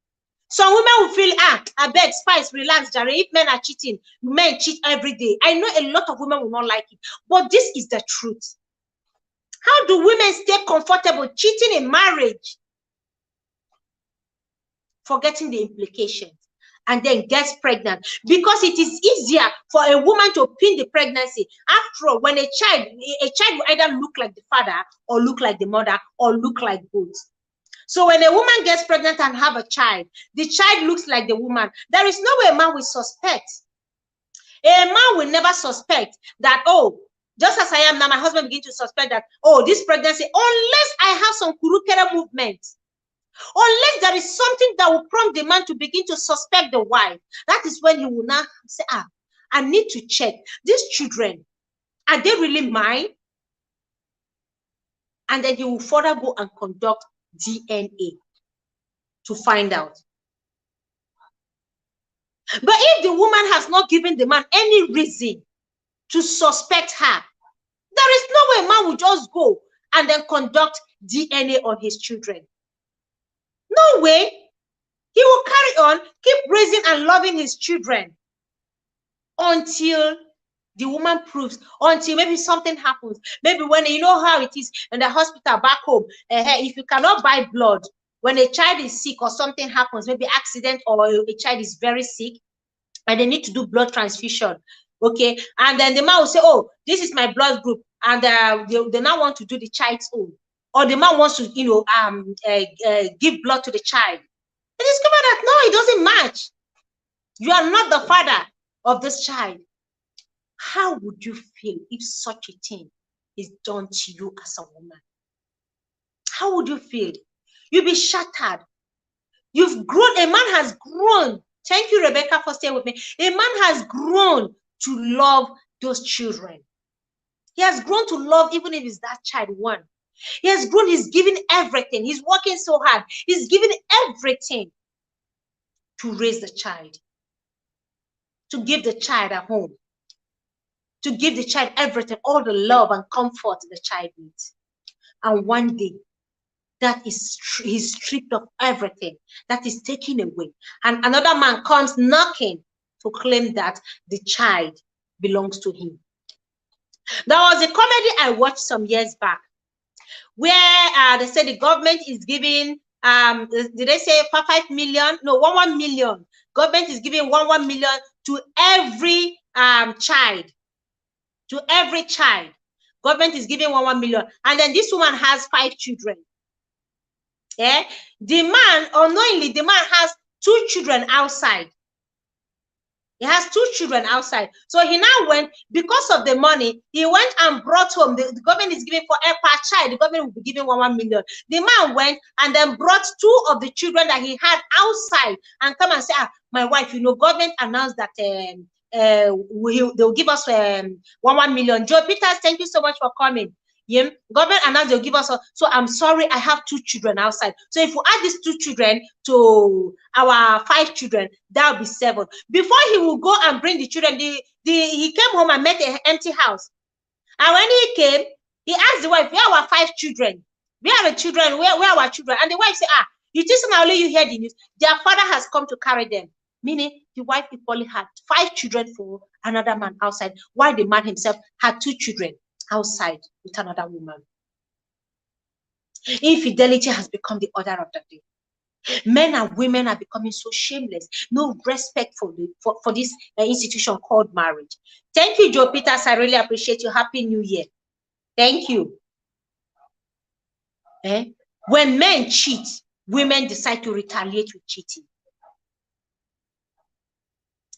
Some women will feel, I beg, spice, relax, Jerry. If men are cheating, men cheat every day. I know a lot of women will not like it, but this is the truth. How do women stay comfortable cheating in marriage, forgetting the implications, and then gets pregnant? Because it is easier for a woman to pin the pregnancy. After all, when a child will either look like the father or look like the mother or look like both. So when a woman gets pregnant and have a child, the child looks like the woman. There is no way a man will suspect. A man will never suspect that, oh, just as I am now, my husband begins to suspect that, oh, this pregnancy, unless I have some kurukere movement, unless there is something that will prompt the man to begin to suspect the wife, that is when he will now say, I need to check. These children, are they really mine? And then he will further go and conduct DNA to find out. But if the woman has not given the man any reason to suspect her, there is no way a man will just go and then conduct DNA on his children. No way. He will carry on, keep raising and loving his children until the woman proves, until maybe something happens. Maybe when, you know how it is in the hospital back home, if you cannot buy blood, when a child is sick or something happens, maybe accident or a child is very sick and they need to do blood transfusion, okay? And then the man will say, oh, this is my blood group, and they now want to do the child's own. Or the man wants to, give blood to the child. They discover that, no, it doesn't match. You are not the father of this child. How would you feel if such a thing is done to you as a woman? How would you feel? You'll be shattered. You've grown. A man has grown. Thank you, Rebecca, for staying with me. A man has grown to love those children. He has grown to love, even if it's that child one. He has grown. He's giving everything. He's working so hard. He's giving everything to raise the child, to give the child a home, to give the child everything, all the love and comfort the child needs. And one day, he's stripped of everything, that is taken away. And another man comes knocking to claim that the child belongs to him. There was a comedy I watched some years back where they said the government is giving, did they say 5 million? No, 1 million. Government is giving 1 million to every child. To every child. Government is giving 1 million. And then this woman has 5 children. Yeah, the man, unknowingly, the man has 2 children outside. He has 2 children outside. So he now went, because of the money, he went and brought home. The government is giving for per child, the government will be giving 1 million. The man went and then brought 2 of the children that he had outside and come and say, my wife, government announced that they'll give us 1 million. Joe Peters, thank you so much for coming. Yeah, government announced they'll give us. So I'm sorry, I have 2 children outside. So if we add these 2 children to our 5 children, that'll be 7. Before he will go and bring the children, he came home and met an empty house. And when he came, he asked the wife, where are our 5 children? Where are the children? Where are our children? And the wife said, you just now only you hear the news. Their father has come to carry them. meaning the wife equally had 5 children for another man outside, while the man himself had 2 children outside with another woman. Infidelity has become the order of the day. Men and women are becoming so shameless. No respect for this institution called marriage. Thank you, Joe Peters. I really appreciate you. Happy New Year. Thank you. When men cheat, women decide to retaliate with cheating.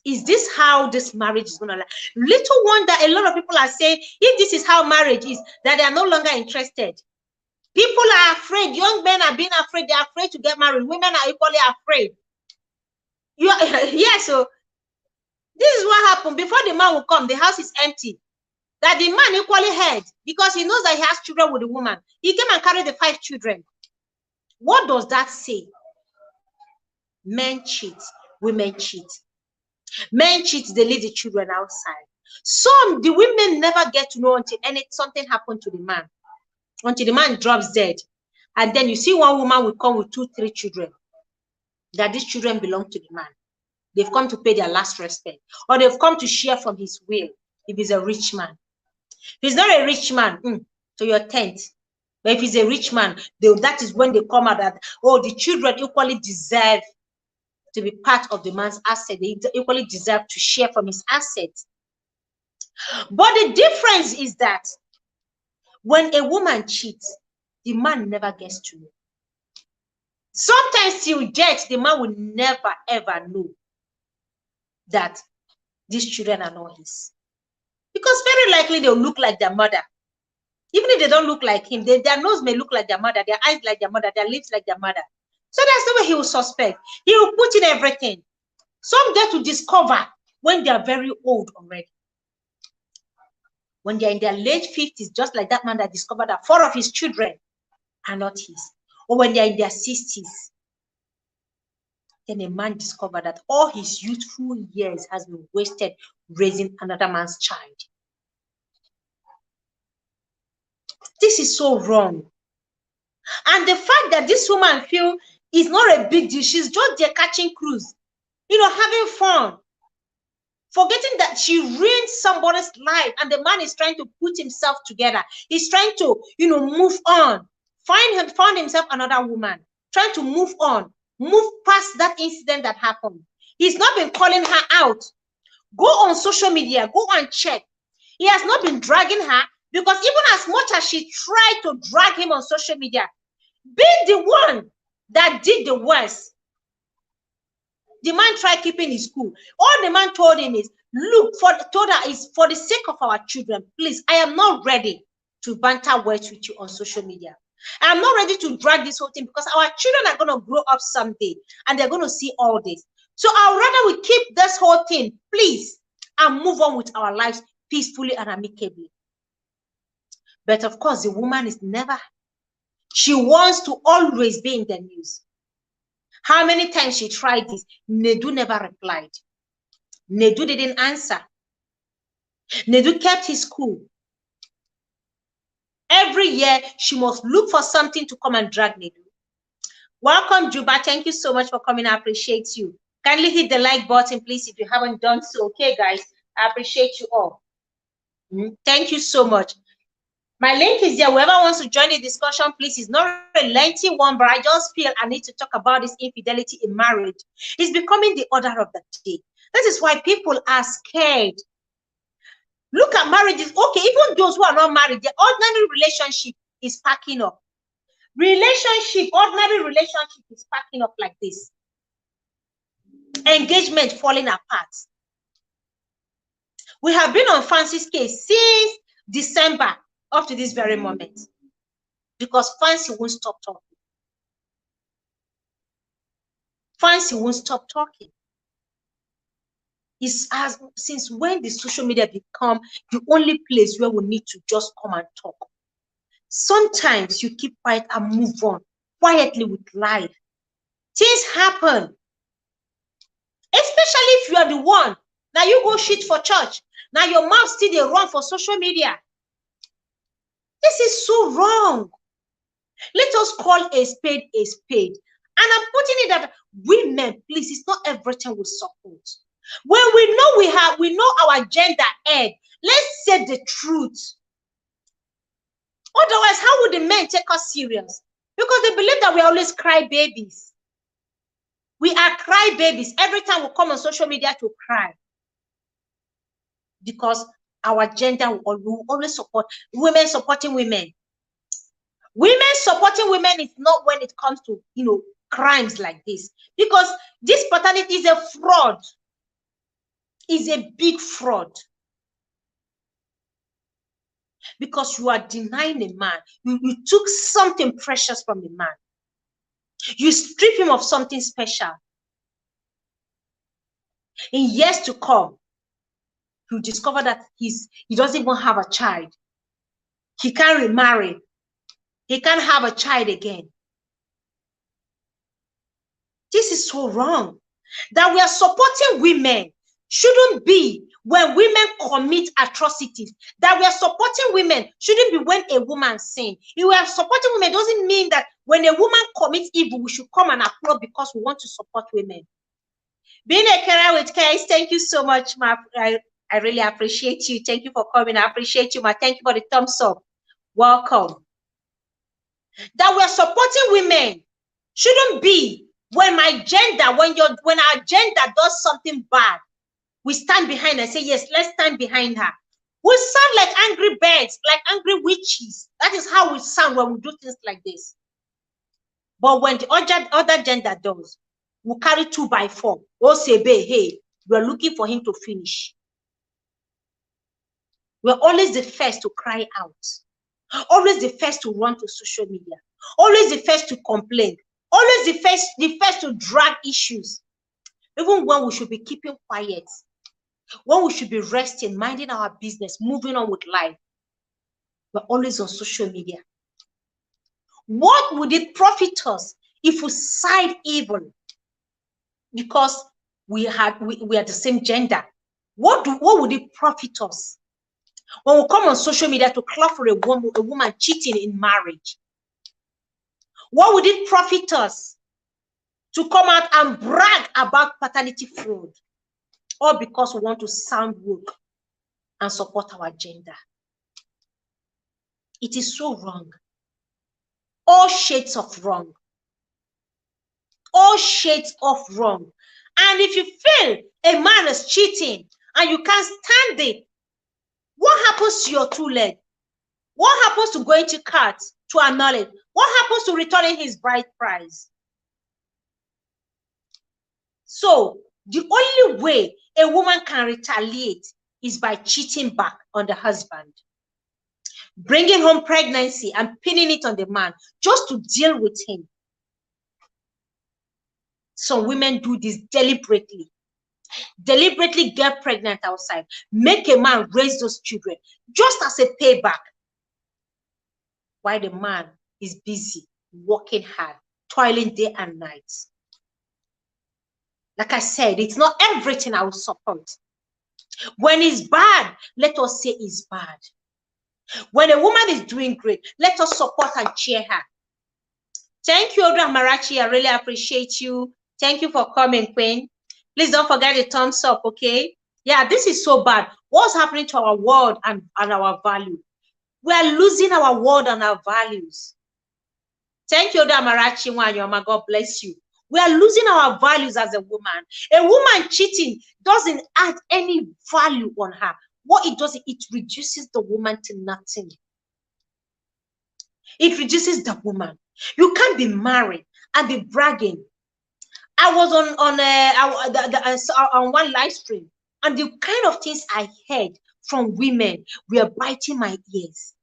Is this how this marriage is going to last? Little wonder a lot of people are saying, if this is how marriage is, that they are no longer interested. People are afraid. Young men are being afraid. They're afraid to get married. Women are equally afraid. Yeah, so this is what happened. Before the man will come, the house is empty. That the man equally heard, because he knows that he has children with the woman. He came and carried the 5 children. What does that say? Men cheat, women cheat. Men cheat, they leave the children outside. Some, the women never get to know until something happened to the man. Until the man drops dead. And then you see one woman will come with 2, 3 children. That these children belong to the man. They've come to pay their last respect. Or they've come to share from his will, if he's a rich man. If he's not a rich man, to your tent. But if he's a rich man, that is when they come out that, oh, the children equally deserve to be part of the man's asset. They equally deserve to share from his assets. But the difference is that when a woman cheats, the man never gets to know. Sometimes till death, the man will never ever know that these children are not his. Because very likely they'll look like their mother. Even if they don't look like him, their nose may look like their mother, their eyes like their mother, their lips like their mother. So that's the way he will suspect. He will put in everything. Some get to discover when they are very old already. When they're in their late 50s, just like that man that discovered that 4 of his children are not his. Or when they're in their 60s, then a man discovered that all his youthful years has been wasted raising another man's child. This is so wrong. And the fact that this woman feels is not a big deal. She's just there catching cruise, having fun, forgetting that she ruined somebody's life, and the man is trying to put himself together. He's trying to, move on, find himself another woman, trying to move on, move past that incident that happened. He's not been calling her out. Go on social media, go and check. He has not been dragging her, because even as much as she tried to drag him on social media, being the one that did the worst, the man tried keeping his cool. All the man told him is, look, told her is, for the sake of our children, please, I am not ready to banter words with you on social media. I am not ready to drag this whole thing, because our children are going to grow up someday and they're going to see all this. So I'd rather we keep this whole thing, please, and move on with our lives peacefully and amicably. But of course, the woman is never, she wants to always be in the news. How many times she tried this? Nedu never replied. Nedu didn't answer. Nedu kept his cool. Every year, she must look for something to come and drag Nedu. Welcome, Juba. Thank you so much for coming. I appreciate you. Kindly hit the like button, please, if you haven't done so. Okay, guys, I appreciate you all. Thank you so much. My link is there. Whoever wants to join the discussion, please. It's not a lengthy one, but I just feel I need to talk about this infidelity in marriage. It's becoming the order of the day. This is why people are scared. Look at marriages. Okay, even those who are not married, the ordinary relationship is packing up. Ordinary relationship is packing up like this. Engagement falling apart. We have been on Fancy's case since December up to this very moment, because Fancy won't stop talking. Fancy won't stop talking. It's as since when the social media become the only place where we need to just come and talk. Sometimes you keep quiet and move on quietly with life. Things happen. Especially if you are the one. Now you go shit for church. Now your mouth still they run for social media. This is so wrong. Let us call a spade a spade And I'm putting it that women, please, it's not everything we support. When we know our gender end, let's say the truth. Otherwise, how would the men take us serious? Because they believe that we always cry babies. We are cry babies. Every time we come on social media to cry. Because our gender will always support women supporting women. Women supporting women is not when it comes to, crimes like this. Because this paternity is a fraud. Is a big fraud. Because you are denying a man. You took something precious from the man. You strip him of something special. In years to come, you discover that he doesn't even have a child. He can't remarry. He can't have a child again. This is so wrong. That we are supporting women shouldn't be when women commit atrocities. That we are supporting women shouldn't be when a woman sins. If we are supporting women, doesn't mean that when a woman commits evil, we should come and applaud because we want to support women. Being a carer with case, thank you so much, Ma. I really appreciate you. Thank you for coming. I appreciate you, Ma. Thank you for the thumbs up. Welcome. That we are supporting women shouldn't be when our gender does something bad, we stand behind and say, yes, let's stand behind her. We sound like angry birds, like angry witches. That is how we sound when we do things like this. But when the other gender does, we carry 2x4. Oh, say, hey, we're looking for him to finish. We're always the first to cry out. Always the first to run to social media. Always the first to complain. Always the first to drag issues. Even when we should be keeping quiet. When we should be resting, minding our business, moving on with life. We're always on social media. What would it profit us if we side evil? Because we are the same gender. What would it profit us? When we come on social media to clap for a woman cheating in marriage, what would it profit us to come out and brag about paternity fraud? All because we want to sound woke and support our gender. It is so wrong. All shades of wrong. All shades of wrong. And if you feel a man is cheating and you can't stand it, what happens to your 2 legs? What happens to going to court to annul it? What happens to returning his bride price? So the only way a woman can retaliate is by cheating back on the husband, bringing home pregnancy and pinning it on the man just to deal with him. Some women do this deliberately. Deliberately get pregnant outside, make a man raise those children just as a payback, while the man is busy working hard, toiling day and night. Like I said, it's not everything I will support. When it's bad, let us say it's bad. When a woman is doing great, let us support and cheer her. Thank you, Odra Marachi. I really appreciate you. Thank you for coming, Queen. Please don't forget the thumbs up, okay? Yeah, this is so bad. What's happening to our world and our value? We are losing our world and our values. Thank you, Odra Marachi Wanyoma. God bless you. We are losing our values as a woman. A woman cheating doesn't add any value on her. What it does, it reduces the woman to nothing. It reduces the woman. You can't be married and be bragging. I was on one live stream, and the kind of things I heard from women were biting my ears.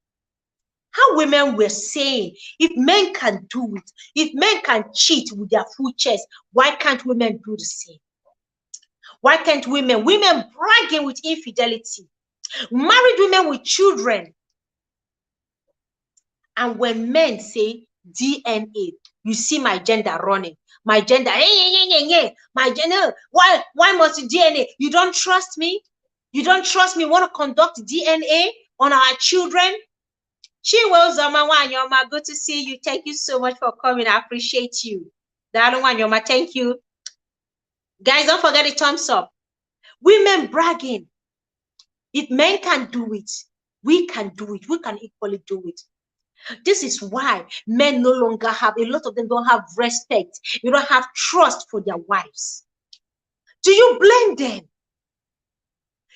How women were saying, if men can do it, if men can cheat with their full chest, why can't women do the same? Why can't women bragging with infidelity, married women with children? And when men say DNA, you see my gender running. My gender, my gender, why must you DNA? You don't trust me? You don't trust me? Want to conduct DNA on our children? Good to see you. Thank you so much for coming. I appreciate you. Yoma, thank you. Guys, don't forget the thumbs up. Women bragging. If men can do it, we can do it. We can equally do it. This is why men no longer have, a lot of them don't have respect. You don't have trust for their wives. Do you blame them?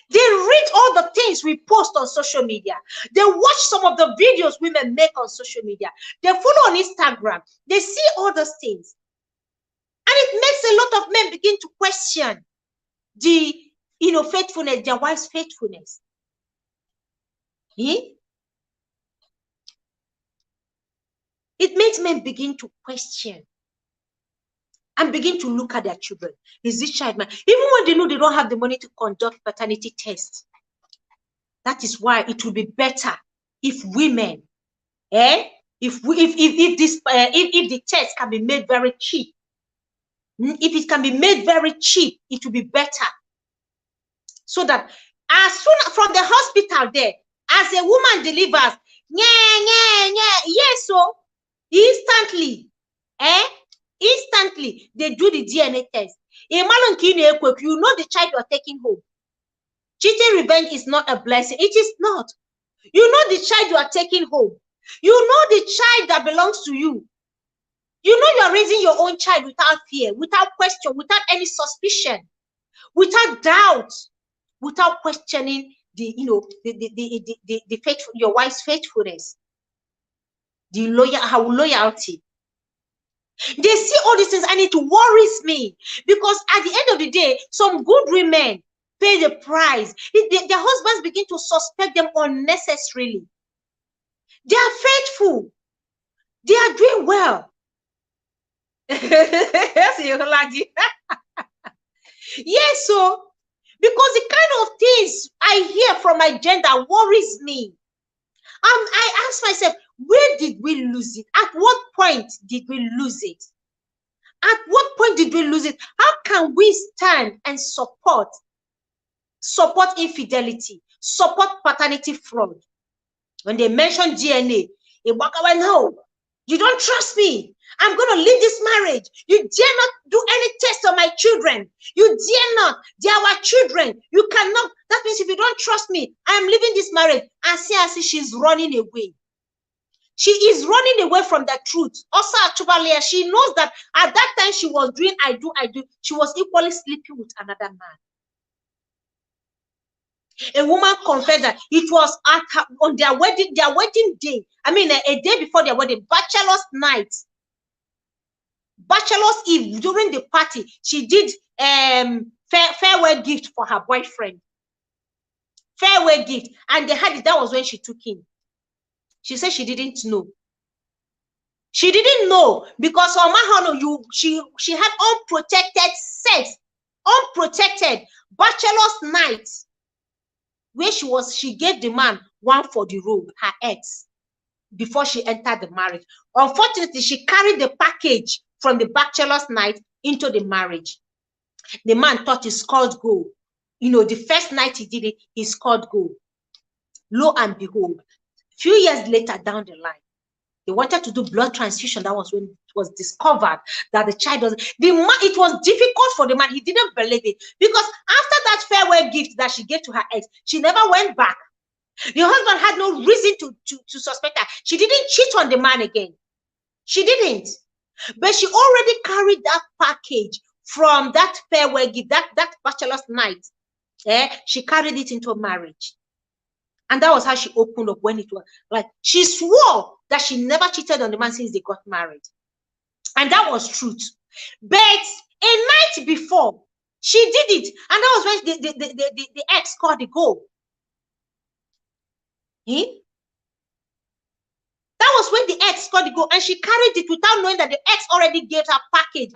They read all the things we post on social media. They watch some of the videos women make on social media. They follow on Instagram. They see all those things. And it makes a lot of men begin to question the, faithfulness, their wife's faithfulness. It makes men begin to question and begin to look at their children. Is this child mine? Even when they know they don't have the money to conduct paternity tests. That is why it will be better if women, if the test can be made very cheap. If it can be made very cheap, it will be better. So that as soon as from the hospital there, as a woman delivers, yes, so instantly, instantly they do the DNA test. You know the child you're taking home. Cheating revenge is not a blessing. It is not. You know the child you are taking home. You know the child that belongs to you. You know you are raising your own child without fear, without question, without any suspicion, without doubt, without questioning the faithful, your wife's faithfulness, the loyalty. They see all these things and it worries me, because at the end of the day, some good women pay the price. Their husbands begin to suspect them unnecessarily. They are faithful. They are doing well. Yes, so because the kind of things I hear from my gender worries me. I ask myself, where did we lose it? At what point did we lose it? At what point did we lose it? How can we stand and support infidelity, support paternity fraud? When they mention DNA, they walk away. No, you don't trust me. I'm going to leave this marriage. You dare not do any test on my children. You dare not. They are our children. You cannot. That means if you don't trust me, I'm leaving this marriage. And see, she's running away. She is running away from the truth. Also, Chubalia, she knows that at that time she was doing I do. She was equally sleeping with another man. A woman confessed that it was at her, on their wedding day. I mean, a day before their wedding, bachelor's night. Bachelor's Eve, during the party, she did farewell gift for her boyfriend. Farewell gift. And they had it. That was when she took him. She said she didn't know. She didn't know because she had unprotected sex, unprotected bachelor's night, where she gave the man one for the road, her ex, before she entered the marriage. Unfortunately, she carried the package from the bachelor's night into the marriage. The man thought he scored goal. The first night he did it, he scored goal. Lo and behold, a few years later down the line, they wanted to do blood transfusion. That was when it was discovered that the child was it was difficult for the man. He didn't believe it, because after that farewell gift that she gave to her ex, she never went back. The husband had no reason to suspect her. She didn't cheat on the man again. She didn't. But she already carried that package from that farewell gift, that bachelor's night. She carried it into marriage. And that was how she opened up, when it was like she swore that she never cheated on the man since they got married. And that was truth. But a night before, she did it. And that was when the ex scored the goal. That was when the ex scored the goal, and she carried it without knowing that the ex already gave her package,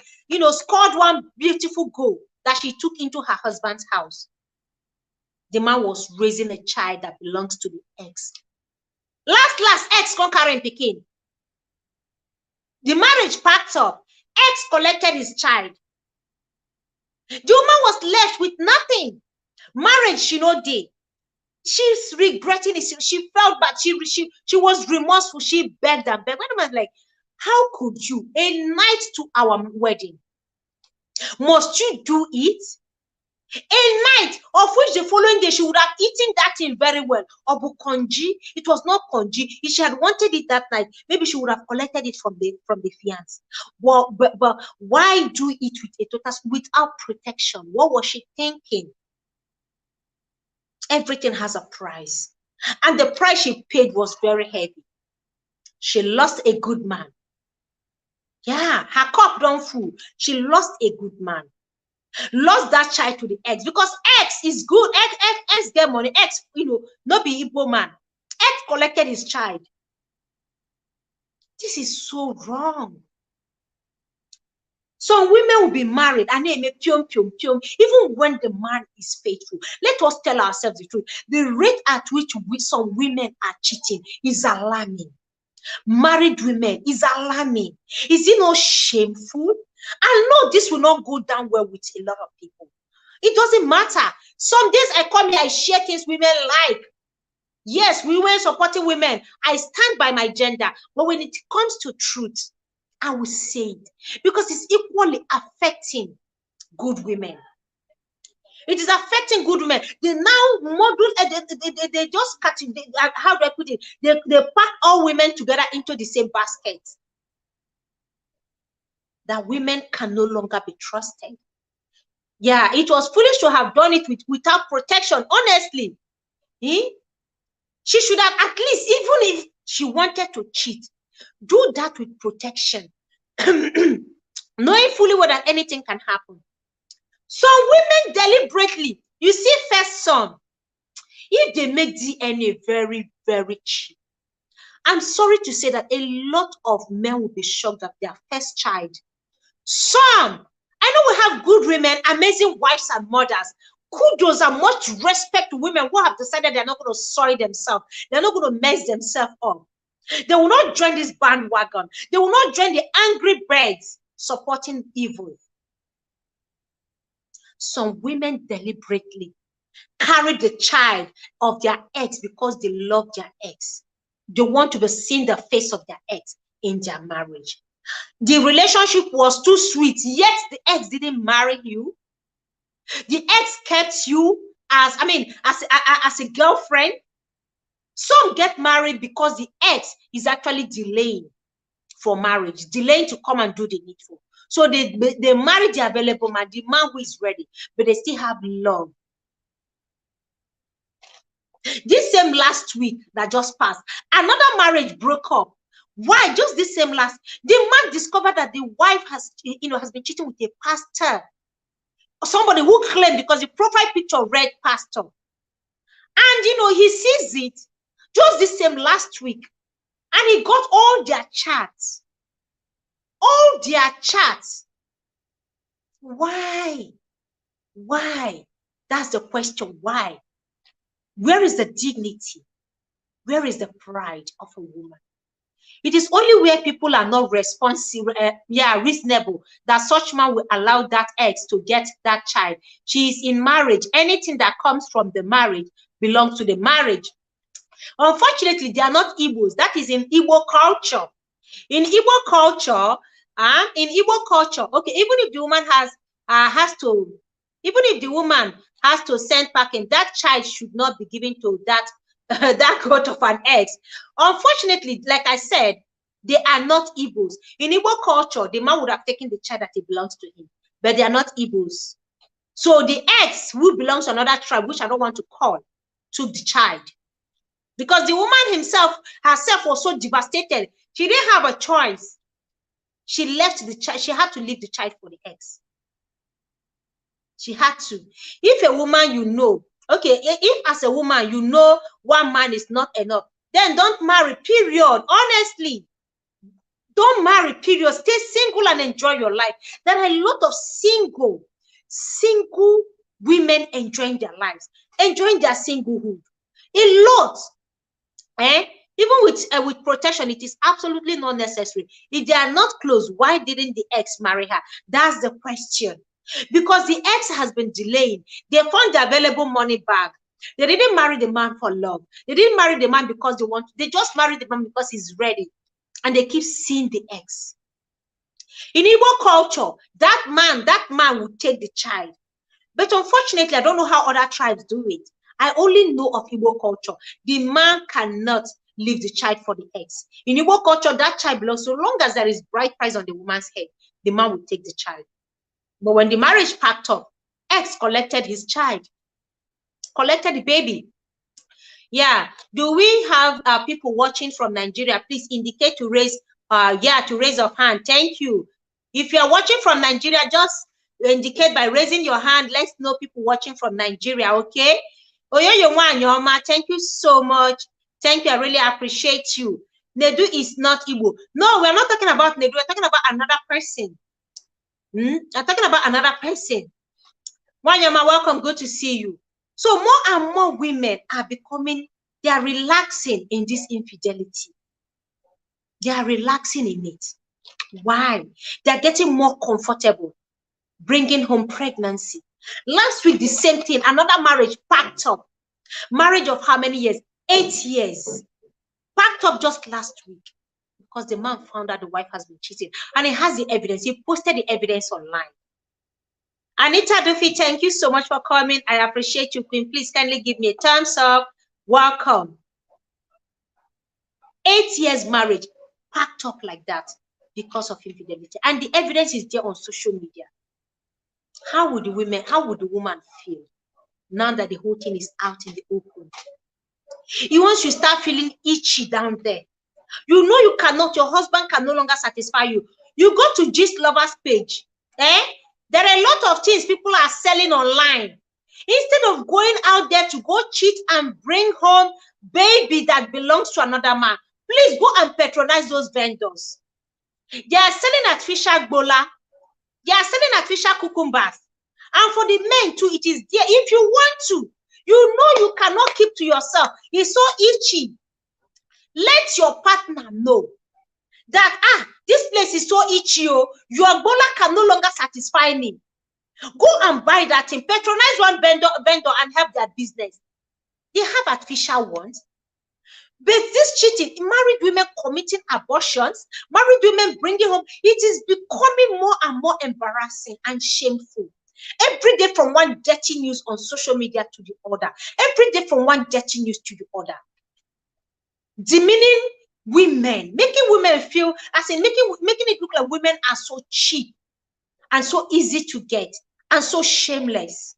scored one beautiful goal that she took into her husband's house. The man was raising a child that belongs to the ex. Last, ex conquering Pekin. The marriage packed up. Ex collected his child. The woman was left with nothing. Marriage, she no did. She's regretting it. She felt bad. She was remorseful. She begged and begged. When the man like, How could you, a night to our wedding, must you do it? A night of which the following day she would have eaten that thing very well. Obu konji, it was not konji. If she had wanted it that night, maybe she would have collected it from the fiance. But why do it with a total without protection? What was she thinking? Everything has a price, and the price she paid was very heavy. She lost a good man. Yeah, her cup don't full. She lost a good man. Lost that child to the ex, because ex is good. Ex get money. Ex, not be Igbo man. Ex collected his child. This is so wrong. Some women will be married and they may pium, even when the man is faithful. Let us tell ourselves the truth. The rate at which some women are cheating is alarming. Married women is alarming. Is it not shameful? I know this will not go down well with a lot of people. It doesn't matter. Some days I come here, I share things women like. Yes, women supporting women. I stand by my gender. But when it comes to truth, I will say it. Because it's equally affecting good women. It is affecting good women. They now model, they just cut it. How do I put it? They pack all women together into the same basket. That women can no longer be trusted. Yeah, it was foolish to have done it without protection, honestly. She should have, at least, even if she wanted to cheat, do that with protection. Knowing fully well that anything can happen. Some women deliberately, you see first son, if they make DNA very, very cheap, I'm sorry to say that a lot of men will be shocked at their first child. Some, I know we have good women, amazing wives and mothers. Kudos and much respect to women who have decided they're not going to soil themselves. They're not going to mess themselves up. They will not join this bandwagon. They will not join the angry birds supporting evil. Some women deliberately carry the child of their ex because they love their ex. They want to be seeing the face of their ex in their marriage. The relationship was too sweet, yet the ex didn't marry you. The ex kept you as a girlfriend. Some get married because the ex is actually delaying for marriage, delaying to come and do the needful. So they marry the available man, the man who is ready, but they still have love. This same last week that just passed, another marriage broke up. Why? Just this same last, the man discovered that the wife has been cheating with a pastor. Somebody who claimed, because the profile picture read pastor. And he sees it just the same last week. And he got all their chats. All their chats. Why? Why? That's the question. Why? Where is the dignity? Where is the pride of a woman? It is only where people are not responsible, reasonable, that such man will allow that ex to get that child. She is in marriage. Anything that comes from the marriage belongs to the marriage. Unfortunately, they are not Igbos. That is in Igbo culture. In Igbo culture, okay, even if the woman has to send packing, that child should not be given to that that court of an ex. Unfortunately, like I said, they are not Igbos. In Igbo culture, the man would have taken the child that it belongs to him, but they are not Igbos. So the ex, who belongs to another tribe, which I don't want to call, took the child. Because the woman herself was so devastated. She didn't have a choice. She left the child. She had to leave the child for the ex. She had to. If a woman, okay, if as a woman, one man is not enough, then don't marry, period. Honestly, don't marry, period. Stay single and enjoy your life. There are a lot of single women enjoying their lives, enjoying their singlehood. A lot. Even with protection, it is absolutely not necessary. If they are not close, why didn't the ex marry her? That's the question. Because the ex has been delaying. They found the available money back. They didn't marry the man for love. They didn't marry the man because they want. They just married the man because he's ready. and they keep seeing the eggs. In Igbo culture, that man would take the child. But unfortunately, I don't know how other tribes do it. I only know of Igbo culture. The man cannot leave the child for the eggs. In Igbo culture, that child belongs, so long as there is bride price on the woman's head, the man will take the child. But when the marriage packed up, X collected his child, collected the baby. Yeah. Do we have people watching from Nigeria? Please indicate to raise, to raise your hand. Thank you. If you are watching from Nigeria, just indicate by raising your hand. Let's know people watching from Nigeria, okay? Thank you so much. Thank you. I really appreciate you. Nedu is not Igbo. No, we're not talking about Nedu. We're talking about another person. I'm talking about another person. Wanyama, welcome. Good to see you. So more and more women are becoming, they are relaxing in this infidelity. They are relaxing in it. Why? They're getting more comfortable, bringing home pregnancy. Last week, the same thing, another marriage packed up. Marriage of how many years? 8 years. Packed up just last week because the man found out the wife has been cheating. And he has the evidence. He posted the evidence online. Anita Duffy, thank you so much for coming. I appreciate you, Queen. Please kindly give me a thumbs up. Welcome. 8 years marriage packed up like that because of infidelity. And the evidence is there on social media. How would the woman feel now that the whole thing is out in the open? Once you start feeling itchy down there, you know you cannot, your husband can no longer satisfy you. You go to gistlover's page, there are a lot of things people are selling online. Instead of going out there to go cheat and bring home baby that belongs to another man, please go and patronize those vendors. They are selling artificial bola. They are selling artificial cucumbers. And for the men too, it is there. If you want to, you know you cannot keep to yourself. It's so itchy. Let your partner know that, this place is so itchy. Your bola can no longer satisfy me. Go and buy that thing. Patronize one vendor and help their business. They have artificial ones. But this cheating, married women committing abortions, married women bringing home, it is becoming more and more embarrassing and shameful. Every day from one dirty news on social media to the other. Every day from one dirty news to the other. Demeaning women, making women feel, as in making it look like women are so cheap and so easy to get and so shameless.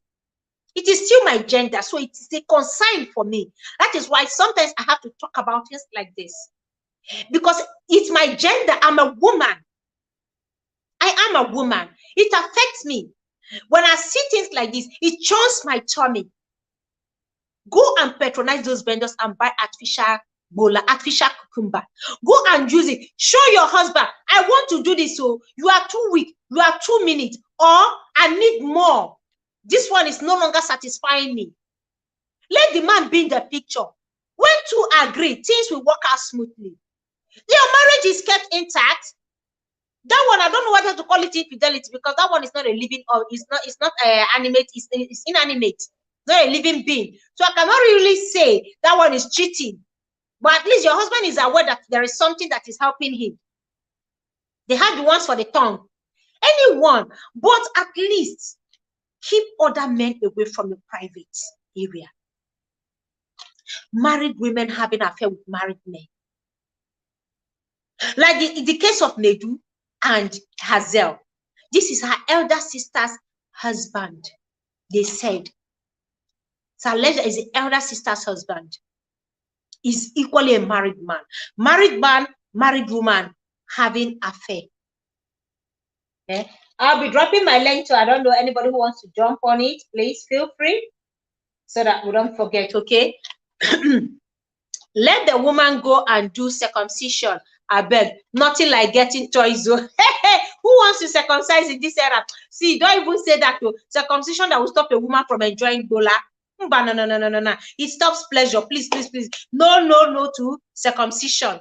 It is still my gender, so it is a concern for me. That is why sometimes I have to talk about things like this. Because it's my gender. I'm a woman. I am a woman. It affects me. When I see things like this, it churns my tummy. Go and patronize those vendors and buy artificial bola, artificial cucumber. Go and use it. Show your husband, I want to do this. So you are too weak. You are 2 minutes. Or I need more. This one is no longer satisfying me. Let the man be in the picture. When two agree, things will work out smoothly. Your marriage is kept intact. That one, I don't know whether to call it infidelity, because that one is not a living, or it's not animate, it's inanimate, not a living being. So I cannot really say that one is cheating. But at least your husband is aware that there is something that is helping him. They have the ones for the tongue. Anyone, but at least keep other men away from the private area. Married women having an affair with married men. Like the case of Nedu and Hazel. This is her elder sister's husband, they said. So alleged is the elder sister's husband. Is equally a married man. Married man, married woman having affair. Okay. I'll be dropping my link to, I don't know, anybody who wants to jump on it, please feel free so that we don't forget, okay? Let the woman go and do circumcision. I beg, nothing like getting toys. Who wants to circumcise in this era? See, don't even say that to circumcision that will stop a woman from enjoying bola. No. It stops pleasure. Please. No to circumcision.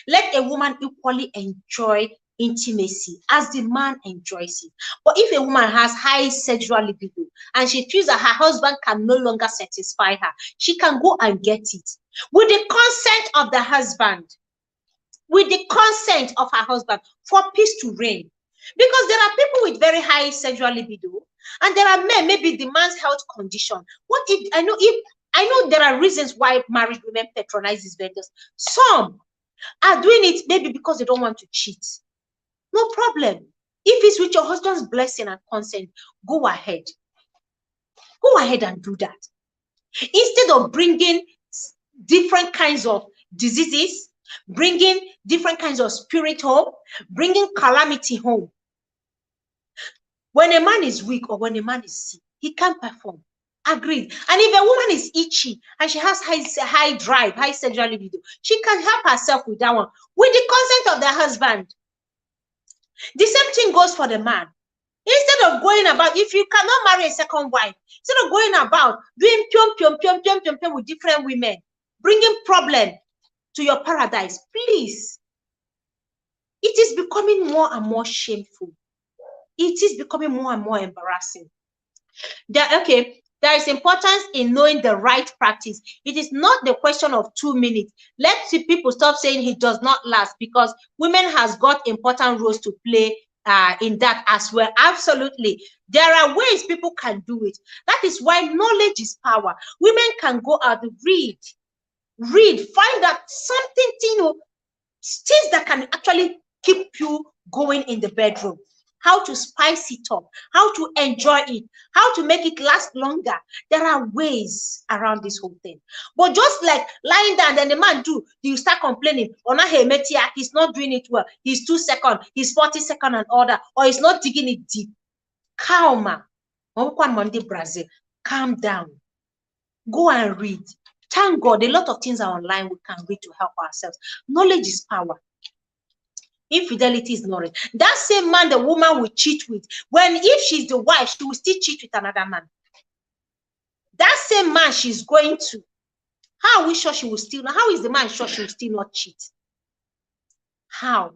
Let a woman equally enjoy intimacy as the man enjoys it. But if a woman has high sexual libido and she feels that her husband can no longer satisfy her, she can go and get it with the consent of the husband. with the consent of her husband for peace to reign. Because there are people with very high sexual libido, and there are men, maybe the man's health condition. What if I know there are reasons why married women patronize these vendors. Some are doing it maybe because they don't want to cheat. No problem. If it's with your husband's blessing and consent, go ahead. Go ahead and do that. Instead of bringing different kinds of diseases, bringing different kinds of spirit home, bringing calamity home. When a man is weak or when a man is sick, he can't perform. Agreed. And if a woman is itchy and she has high drive, high sexual libido, she can help herself with that one with the consent of the husband. The same thing goes for the man. Instead of going about, if you cannot marry a second wife, instead of going about doing pium with different women, bringing problem to your paradise, please. It is becoming more and more shameful. It is becoming more and more embarrassing. There is importance in knowing the right practice. It is not the question of 2 minutes. Let's see people stop saying it does not last, because women has got important roles to play in that as well. Absolutely. There are ways people can do it. That is why knowledge is power. Women can go out, read, find out something, things that can actually keep you going in the bedroom. How to spice it up, how to enjoy it, how to make it last longer. There are ways around this whole thing. But just like lying down, then the man you start complaining, he's not doing it well, he's 2 seconds, he's 40 seconds and order, or he's not digging it deep. Calma. Monday, Brazil. Calm down. Go and read. Thank God, a lot of things are online we can read to help ourselves. Knowledge is power. Infidelity is not it. That same man the woman will cheat with, if she's the wife, she will still cheat with another man. That same man she's going to, how are we sure she will still, how is the man sure she will still not cheat? How?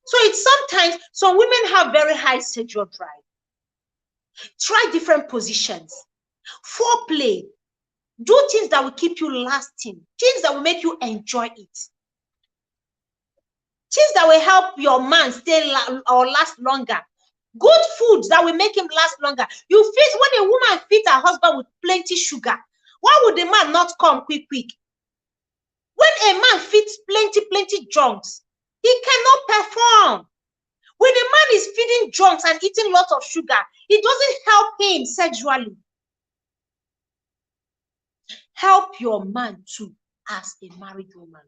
So it's sometimes, some women have very high sexual drive. Try different positions. Foreplay. Do things that will keep you lasting. Things that will make you enjoy it. Things that will help your man stay or last longer. Good foods that will make him last longer. You feed, when a woman feeds her husband with plenty sugar, why would the man not come quick? When a man feeds plenty junks, he cannot perform. When a man is feeding junks and eating lots of sugar, it doesn't help him sexually. Help your man too as a married woman.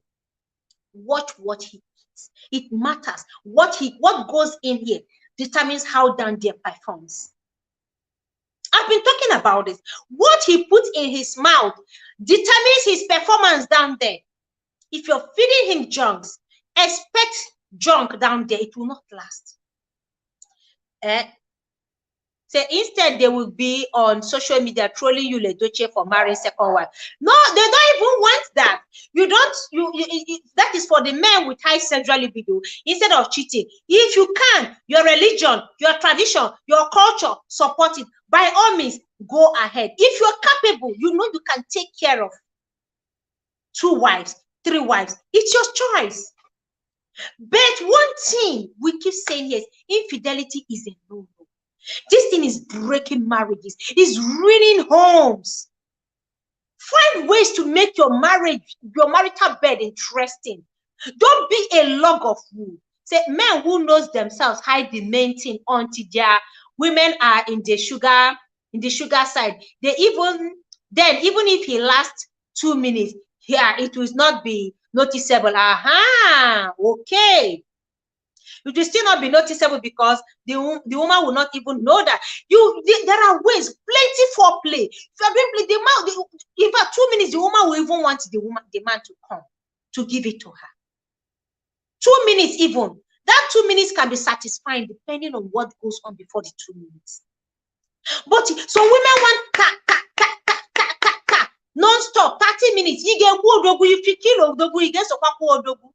Watch what he eats. It matters. What goes in here determines how down there performs. I've been talking about this. What he puts in his mouth determines his performance down there. If you're feeding him junks, expect junk down there. It will not last. So instead, they will be on social media trolling you, Ledoche, for marrying second wife. No, they don't even want that. That is for the men with high sexual libido. Instead of cheating, if you can, your religion, your tradition, your culture, support it. By all means, go ahead. If you're capable, you can take care of 2 wives, 3 wives. It's your choice. But one thing we keep saying here is infidelity is a no-no. This thing is breaking marriages. It's ruining homes. Find ways to make your marital bed interesting. Don't be a log of wood. Say, men who knows themselves hide the main thing until their women are in the sugar side. Even if he lasts 2 minutes, it will not be noticeable. Okay. It will still not be noticeable because the woman will not even know that. There are ways, plenty foreplay. If you are doing in fact 2 minutes, the woman will even want the man to come to give it to her. 2 minutes even. That 2 minutes can be satisfying depending on what goes on before the 2 minutes. But so women want non-stop 30 minutes. You get if you kill odogu, you get odogu.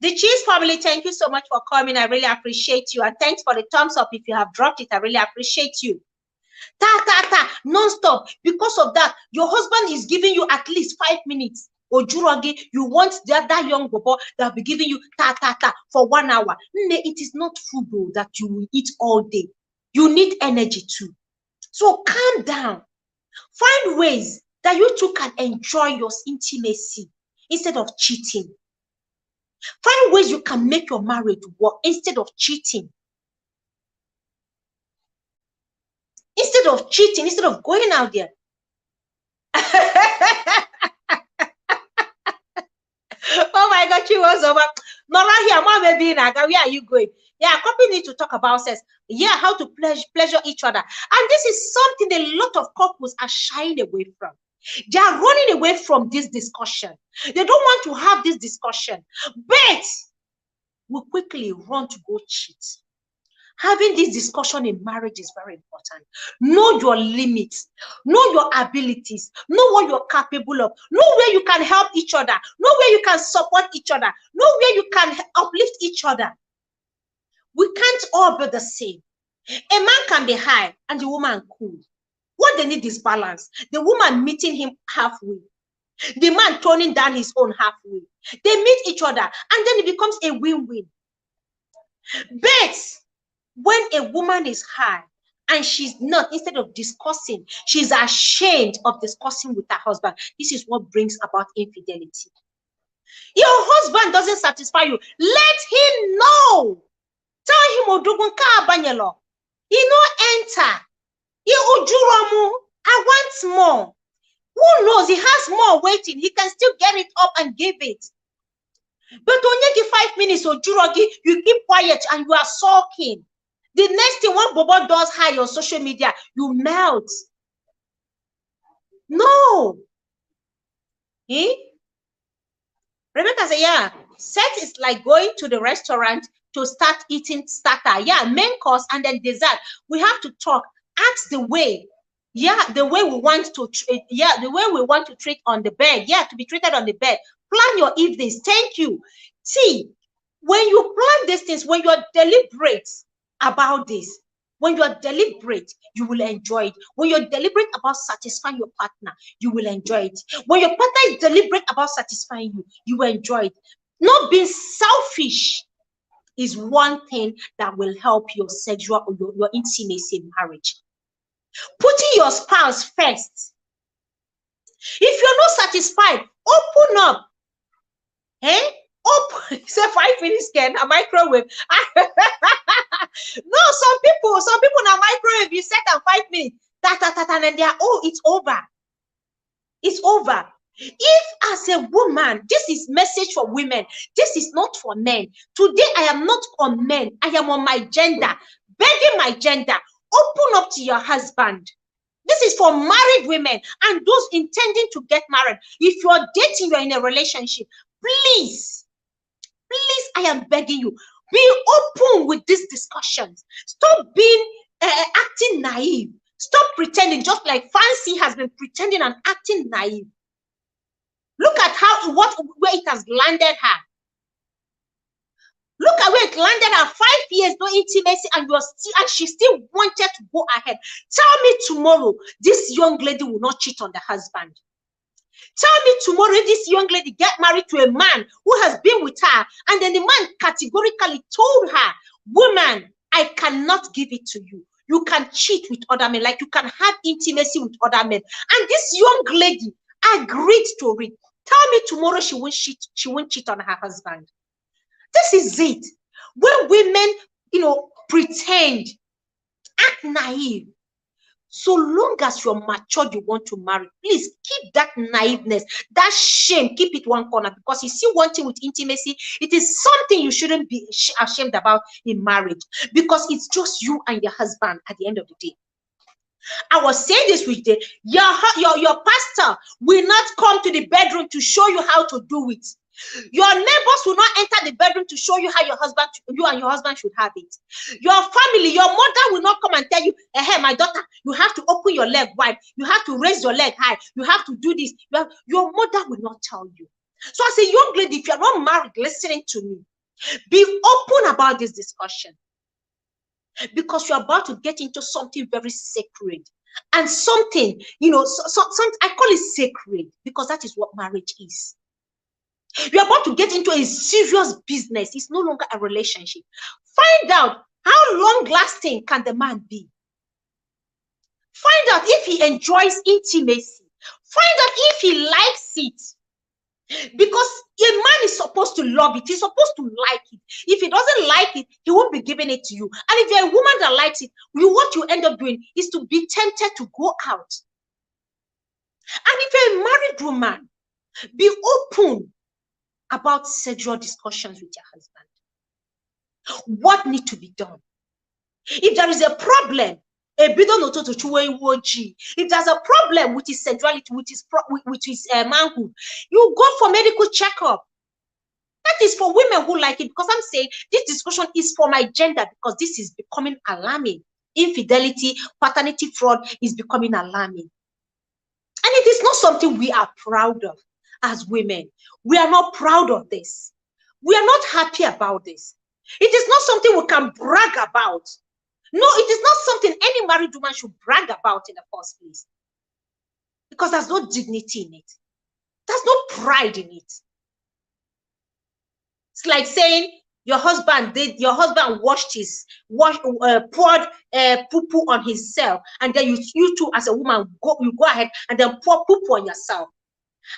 The Cheese family, thank you so much for coming. I really appreciate you. And thanks for the thumbs up. If you have dropped it, I really appreciate you. Non-stop. Because of that, your husband is giving you at least 5 minutes. Ojurogi, you want that young bobo that will be giving you ta for 1 hour. It is not food that you will eat all day. You need energy too. So calm down. Find ways that you two can enjoy your intimacy instead of cheating. Find ways you can make your marriage work instead of cheating. Instead of cheating, instead of going out there. Oh my God, she was over. Nora here, mom, baby, where are you going? Yeah, couple need to talk about sex. Yeah, how to pleasure each other. And this is something a lot of couples are shying away from. They are running away from this discussion. They don't want to have this discussion. But we quickly run to go cheat. Having this discussion in marriage is very important. Know your limits. Know your abilities. Know what you're capable of. Know where you can help each other. Know where you can support each other. Know where you can uplift each other. We can't all be the same. A man can be high and the woman cool. What they need is balance. The woman meeting him halfway. The man toning down his own halfway. They meet each other and then it becomes a win-win. But when a woman is high and she's not, instead of discussing, she's ashamed of discussing with her husband, this is what brings about infidelity. Your husband doesn't satisfy you. Let him know. Tell him, he no enter. I want more. Who knows? He has more waiting. He can still get it up and give it. But when you give 5 minutes, Ojurogi, you keep quiet and you are sulking. The next thing one bobo does high on social media, you melt. No. Rebecca said, yeah, sex is like going to the restaurant to start eating starter. Yeah, main course and then dessert. We have to talk. Ask the way. Yeah, the way we want to treat on the bed. Yeah, to be treated on the bed. Plan your evenings. Thank you. See, when you plan these things, when you're deliberate about this, when you're deliberate, you will enjoy it. When you're deliberate about satisfying your partner, you will enjoy it. When your partner is deliberate about satisfying you, you will enjoy it. Not being selfish is one thing that will help your sexual or your intimacy in marriage. Putting your spouse first. If you're not satisfied, open up. Open. Say 5 minutes can a microwave. No, some people in a microwave, you set them 5 minutes, and they are, oh, it's over. It's over. If as a woman, this is message for women, this is not for men. Today I am not on men, I am on my gender, begging my gender. Open up to your husband. This is for married women and those intending to get married. If you're dating, you're in a relationship, please, I am begging you, be open with these discussions. Stop being acting naive. Stop pretending, just like Fancy has been pretending and acting naive. Look at where it has landed her. Look at where it landed her. 5 years, no intimacy, and she still wanted to go ahead. Tell me tomorrow, this young lady will not cheat on the husband. Tell me tomorrow, this young lady get married to a man who has been with her, and then the man categorically told her, woman, I cannot give it to you. You can cheat with other men, like you can have intimacy with other men. And this young lady agreed to it. Tell me tomorrow she won't cheat on her husband. This is it. When women, pretend, act naive. So long as you're matured, you want to marry, please keep that naiveness, that shame, keep it one corner, because you see one thing with intimacy, it is something you shouldn't be ashamed about in marriage, because it's just you and your husband at the end of the day. I was saying this with your pastor will not come to the bedroom to show you how to do it. Your neighbors will not enter the bedroom to show you how you and your husband should have it. Your family, your mother will not come and tell you, hey, my daughter, you have to open your leg wide. You have to raise your leg high. You have to do this. Your mother will not tell you. So as a young lady, if you're not married, listening to me, be open about this discussion. Because you're about to get into something very sacred. And something, I call it sacred because that is what marriage is. You're about to get into a serious business. It's no longer a relationship. Find out how long-lasting can the man be. Find out if he enjoys intimacy. Find out if he likes it. Because a man is supposed to love it. He's supposed to like it. If he doesn't like it, he won't be giving it to you. And if you're a woman that likes it, what you end up doing is to be tempted to go out. And if you're a married woman, be open about sexual discussions with your husband. What needs to be done? If there is a problem, if there's a problem with his sexuality, with his manhood, you go for medical checkup. That is for women who like it, because I'm saying this discussion is for my gender, because this is becoming alarming. Infidelity, paternity fraud is becoming alarming. And it is not something we are proud of as women. We are not proud of this. We are not happy about this. It is not something we can brag about. No, it is not something any married woman should brag about in the first place. Because there's no dignity in it. There's no pride in it. It's like saying your husband poured poo-poo on himself, and then you too as a woman go ahead and then pour poo-poo on yourself.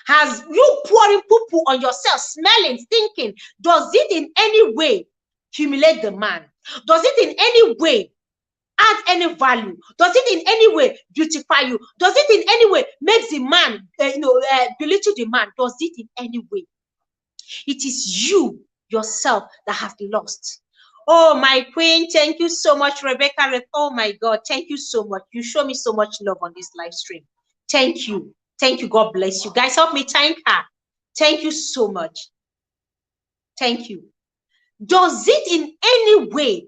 Has you pouring poo-poo on yourself, smelling, stinking, does it in any way humiliate the man? Does it in any way add any value? Does it in any way beautify you? Does it in any way make the man belittle the man? Does it in any way? It is you yourself that have lost. Oh, my queen, thank you so much, Rebecca. Oh my God, thank you so much. You show me so much love on this live stream. Thank you. Thank you. God bless you. Guys, help me thank her. Thank you so much. Thank you. Does it in any way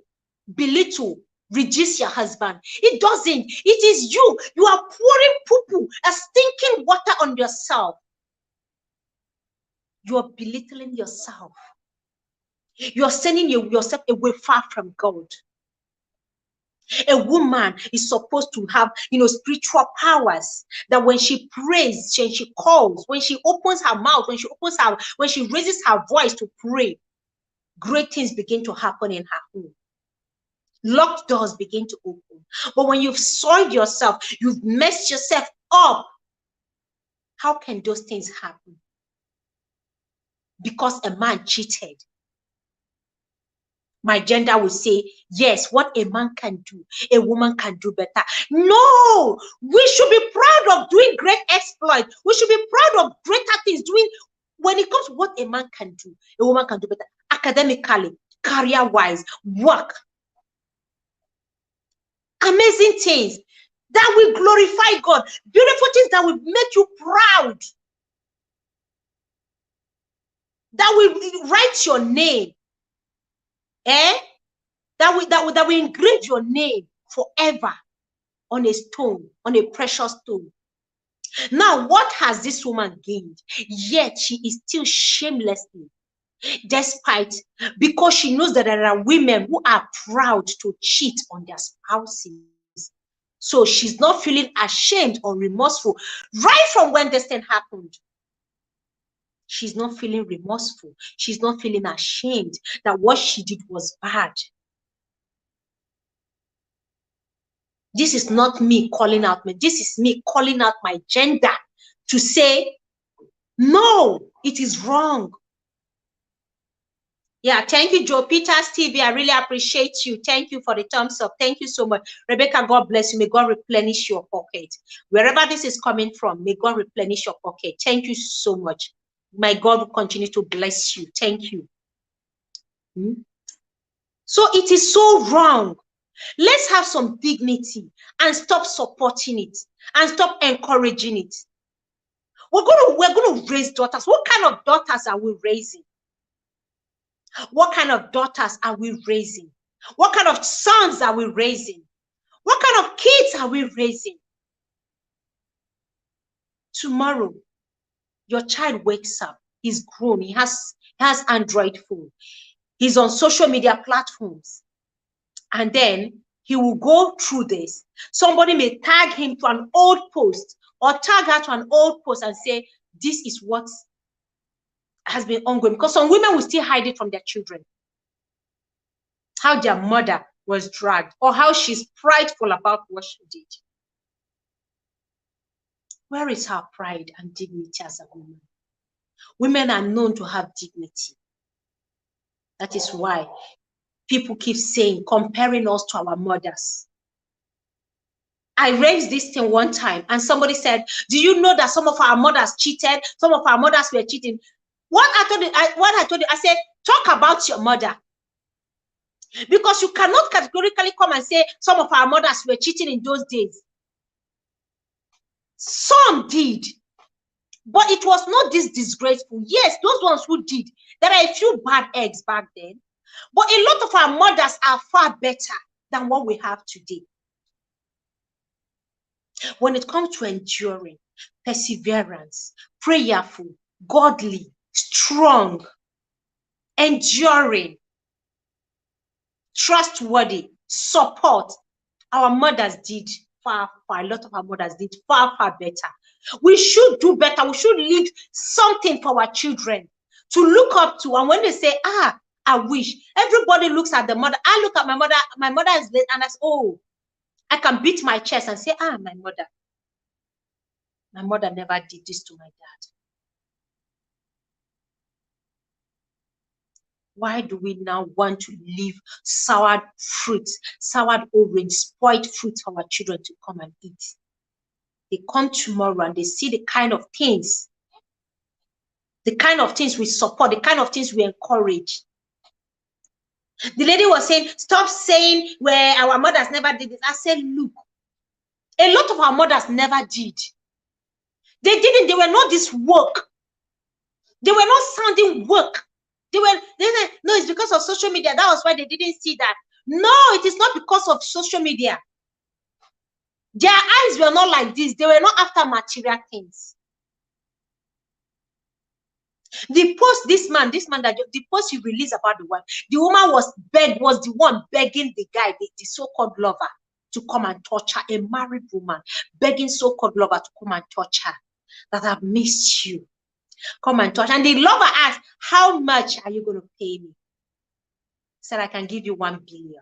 belittle, reduce your husband? It doesn't. It is you. You are pouring poo-poo, a stinking water on yourself. You are belittling yourself. You are sending yourself away far from God. A woman is supposed to have, spiritual powers, that when she prays, when she calls, when she opens her mouth, when she raises her voice to pray, great things begin to happen in her home. Locked doors begin to open. But when you've soiled yourself, you've messed yourself up, how can those things happen? Because a man cheated. My gender will say, yes, what a man can do, a woman can do better. No, we should be proud of doing great exploits. We should be proud of greater things doing. When it comes to what a man can do, a woman can do better. Academically, career-wise, work. Amazing things that will glorify God. Beautiful things that will make you proud. That will write your name. That will engrave your name forever on a stone, on a precious stone. Now, what has this woman gained? Yet she is still shamelessly, despite, because she knows that there are women who are proud to cheat on their spouses. So she's not feeling ashamed or remorseful right from when this thing happened. She's not feeling remorseful. She's not feeling ashamed that what she did was bad. This is not me calling out me. This is me calling out my gender to say, no, it is wrong. Yeah, thank you, Joe Peters TV. I really appreciate you. Thank you for the thumbs up. Thank you so much. Rebecca, God bless you. May God replenish your pocket. Wherever this is coming from, may God replenish your pocket. Thank you so much. My God will continue to bless you. Thank you. So it is so wrong. Let's have some dignity and stop supporting it and stop encouraging it. We're going to raise daughters. What kind of daughters are we raising? What kind of daughters are we raising? What kind of sons are we raising? What kind of kids are we raising? Tomorrow, your child wakes up. He's grown. He has Android phone. He's on social media platforms. And then he will go through this. Somebody may tag him to an old post or tag her to an old post and say, this is what has been ongoing, because some women will still hide it from their children. How their mother was dragged, or how she's prideful about what she did. Where is her pride and dignity as a woman? Women are known to have dignity. That is why people keep saying, comparing us to our mothers. I raised this thing one time and somebody said, do you know that some of our mothers cheated? Some of our mothers were cheating. What I told you, I said, talk about your mother. Because you cannot categorically come and say some of our mothers were cheating in those days. Some did, but it was not this disgraceful. Yes, those ones who did. There are a few bad eggs back then, but a lot of our mothers are far better than what we have today. When it comes to enduring, perseverance, prayerful, godly, strong, enduring, trustworthy, support, our mothers did far, a lot of our mothers did far better. We should do better. We should leave something for our children to look up to. And when they say, I wish, everybody looks at the mother. I look at my mother is late, and I say, oh, I can beat my chest and say, my mother never did this to my dad. Why do we now want to leave soured fruits, soured orange, spoiled fruits for our children to come and eat? They come tomorrow and they see the kind of things we support, the kind of things we encourage. The lady was saying, stop saying where our mothers never did this. I said, look, a lot of our mothers never did. They didn't. They were not this woke. They were not sounding woke. They said, no, it's because of social media. That was why they didn't see that. No, it is not because of social media. Their eyes were not like this. They were not after material things. The post, this man the post he released about the wife, the woman was the one begging the guy, the so-called lover, to come and touch her. A married woman begging so-called lover to come and touch her. That I've missed you. Come and touch. And the lover asked, how much are you going to pay me? He said, I can give you 1 billion.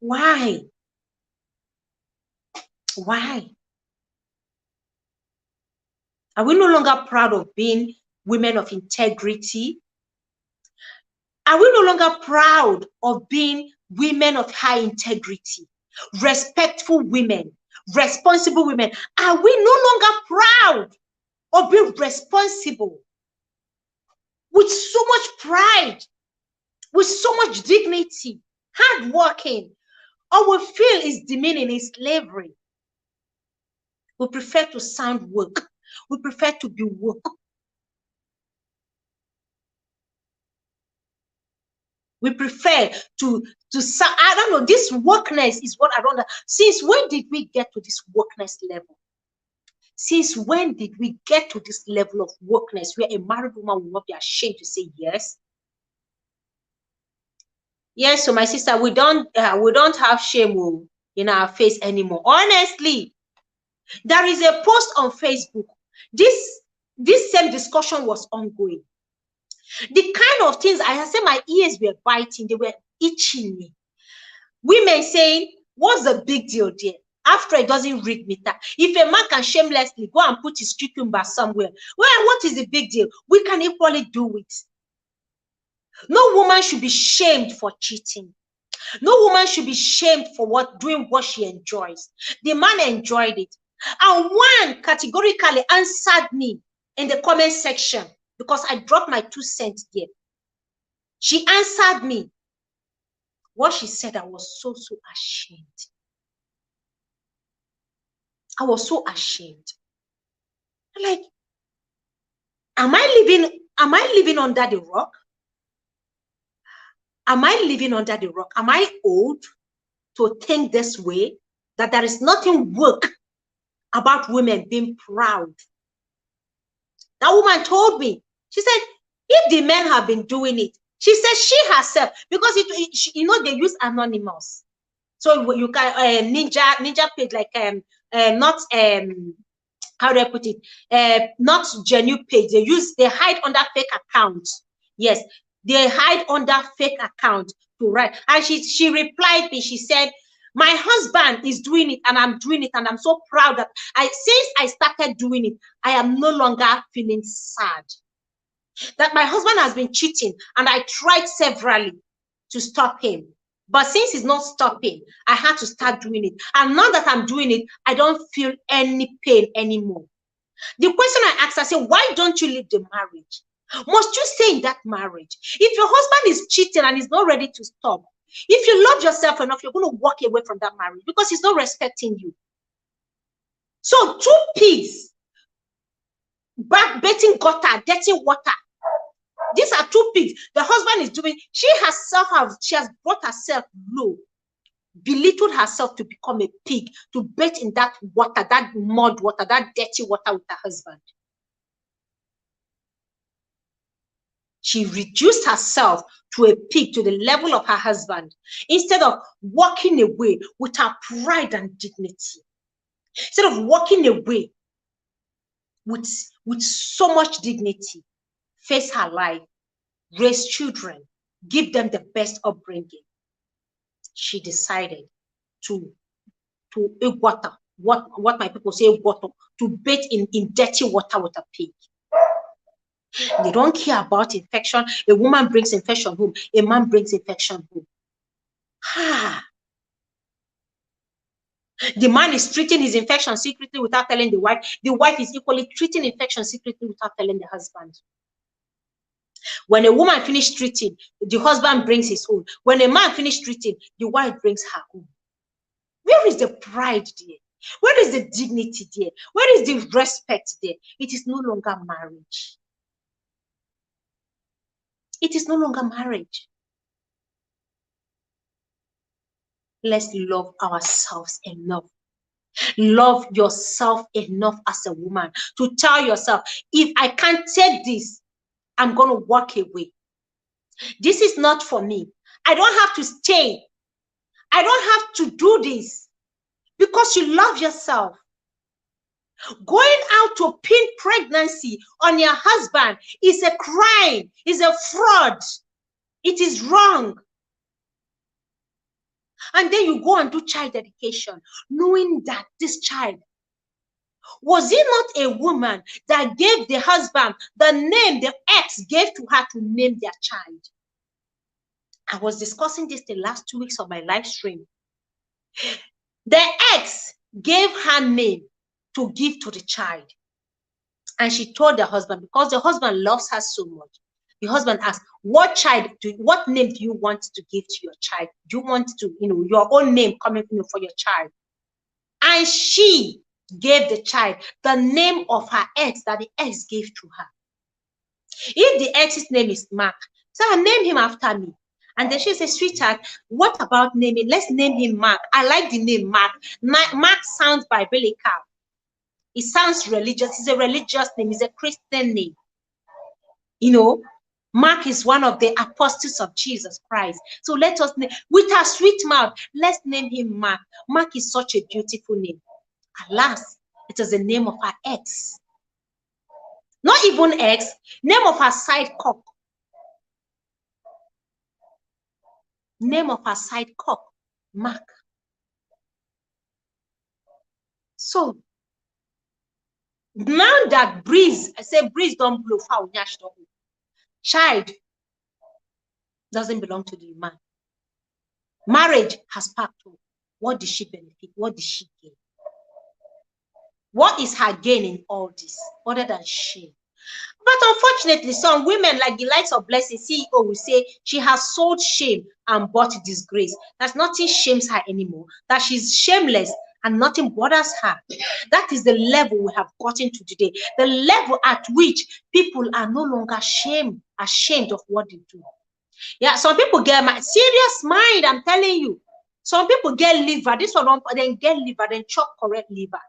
Why? Why? Are we no longer proud of being women of integrity? Are we no longer proud of being women of high integrity, respectful women, responsible women? Are we no longer proud of being responsible with so much pride, with so much dignity, hardworking? All we feel is demeaning, is slavery. We prefer to sound woke. We prefer to be woke. We prefer to I don't know, this wokeness is what I don't know. Since when did we get to this wokeness level? Since when did we get to this level of wokeness where a married woman will not be ashamed to say yes? Yes, so my sister, we don't have shame in our face anymore. Honestly, there is a post on Facebook. This same discussion was ongoing. The kind of things I said, my ears were biting, they were itching me. Women saying, what's the big deal there? After it doesn't read meter. If a man can shamelessly go and put his cucumber somewhere, well, what is the big deal? We can equally do it. No woman should be shamed for cheating. No woman should be shamed for doing what she enjoys. The man enjoyed it. And one categorically answered me in the comment section because I dropped my 2 cents there. She answered me. What she said, I was so ashamed. I was so ashamed. Like, am I living under the rock? Am I living under the rock? Am I old to think this way? That there is nothing work about women being proud? That woman told me, she said, if the men have been doing it, she said she herself, because they use anonymous. So you can ninja page, like not how do I put it? Not genuine page. They hide under fake accounts. Yes, they hide under fake account to write. And she replied me. She said, my husband is doing it and I'm doing it, and I'm so proud that since I started doing it, I am no longer feeling sad. That my husband has been cheating and I tried severally to stop him. But since he's not stopping, I had to start doing it. And now that I'm doing it, I don't feel any pain anymore. The question I asked, I said, why don't you leave the marriage? Must you stay in that marriage? If your husband is cheating and is not ready to stop, if you love yourself enough, you're going to walk away from that marriage because he's not respecting you. So 2 pigs, backbiting gutter, dirty water. These are 2 pigs. The husband is doing, she has brought herself low, belittled herself to become a pig, to bathe in that water, that mud water, that dirty water with her husband. She reduced herself to a pig, to the level of her husband, instead of walking away with her pride and dignity. Instead of walking away with so much dignity, face her life, raise children, give them the best upbringing, she decided to water, what my people say, water, to bathe in dirty water with a pig. They don't care about infection. A woman brings infection home. A man brings infection home. The man is treating his infection secretly without telling the wife. The wife is equally treating infection secretly without telling the husband. When a woman finishes treating, the husband brings his own. When a man finishes treating, the wife brings her own. Where is the pride there? Where is the dignity there? Where is the respect there? It is no longer marriage. It is no longer marriage. Let's love ourselves enough. Love yourself enough as a woman to tell yourself, if I can't take this, I'm going to walk away. This is not for me. I don't have to stay. I don't have to do this, because you love yourself. Going out to pin pregnancy on your husband is a crime, is a fraud. It is wrong. And then you go and do child dedication, knowing that this child, was it not a woman that gave the husband the name the ex gave to her to name their child? I was discussing this the last 2 weeks of my live stream. The ex gave her name to give to the child. And she told the husband, because the husband loves her so much, the husband asked, what name do you want to give to your child? Do you want to, your own name coming for your child? And she gave the child the name of her ex that the ex gave to her. If the ex's name is Mark, so I name him after me. And then she said, sweetheart, what about naming? Let's name him Mark. I like the name Mark. Mark sounds biblical. It sounds religious. It's a religious name. It's a Christian name. Mark is one of the apostles of Jesus Christ. So let us name, with our sweet mouth, let's name him Mark. Mark is such a beautiful name. Alas, it is the name of her ex. Not even ex, name of her side cock. Name of her side cock, Mark. So now that breeze, I say breeze don't blow, foul, nyash don't blow. Child doesn't belong to the man. Marriage has packed her. What did she benefit? What did she gain? What is her gain in all this other than shame? But unfortunately, some women, like the likes of Blessing CEO, will say she has sold shame and bought disgrace. That nothing shames her anymore. That she's shameless and nothing bothers her. That is the level we have gotten to today. The level at which people are no longer ashamed of what they do. Yeah, some people get serious mind, I'm telling you. Some people get liver. This one, then get liver, then chop correct liver.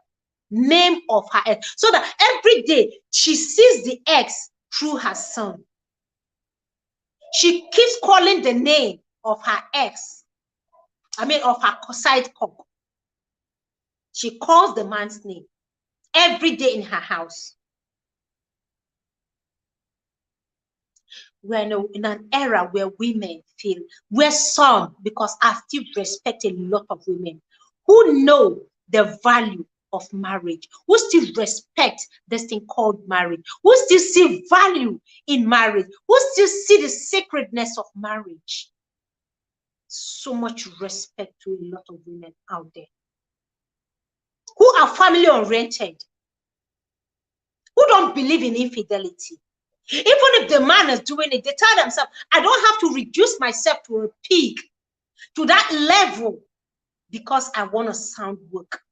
Name of her ex, so that every day she sees the ex through her son. She keeps calling the name of her ex, of her side cock. She calls the man's name every day in her house. We're in an era where women feel, where some, because I still respect a lot of women who know the value of marriage, who still respect this thing called marriage, who still see value in marriage, who still see the sacredness of marriage. So much respect to a lot of women out there who are family oriented, who don't believe in infidelity. Even if the man is doing it, they tell themselves, I don't have to reduce myself to a pig, to that level, because I want to sound work,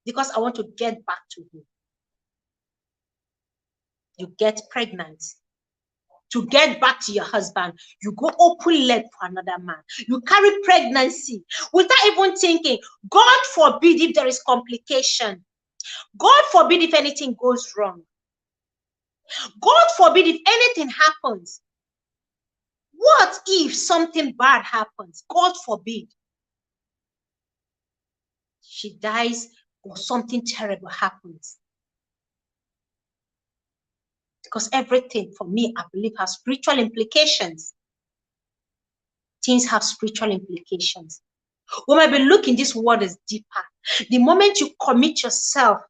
because I want to get back to him. You get pregnant. To get back to your husband, you go open leg for another man. You carry pregnancy without even thinking, God forbid if there is complication. God forbid if anything goes wrong. God forbid if anything happens. What if something bad happens? God forbid. She dies or something terrible happens. Because everything, for me, I believe, has spiritual implications. Things have spiritual implications. We might be looking, this word is deeper. The moment you commit yourself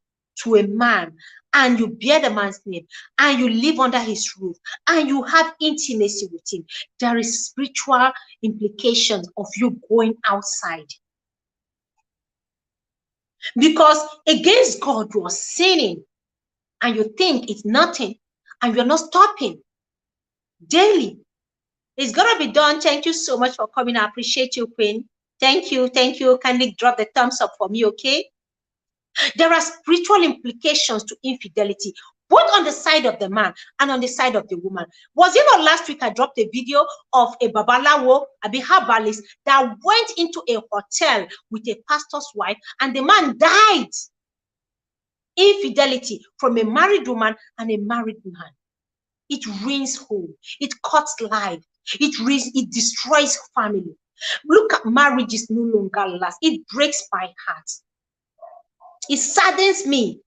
to a man and you bear the man's name and you live under his roof and you have intimacy with him, there is spiritual implications of you going outside. Because against God, you are sinning and you think it's nothing and you're not stopping daily. It's gonna be done. Thank you so much for coming. I appreciate you, Queen. Thank you. Thank you. Kindly drop the thumbs up for me, okay? There are spiritual implications to infidelity, both on the side of the man and on the side of the woman. Was it not last week I dropped a video of a babalawo, a herbalist, that went into a hotel with a pastor's wife and the man died? Infidelity from a married woman and a married man. It ruins home. It cuts life. It destroys family. Look at marriages no longer last. It breaks my heart. It saddens me.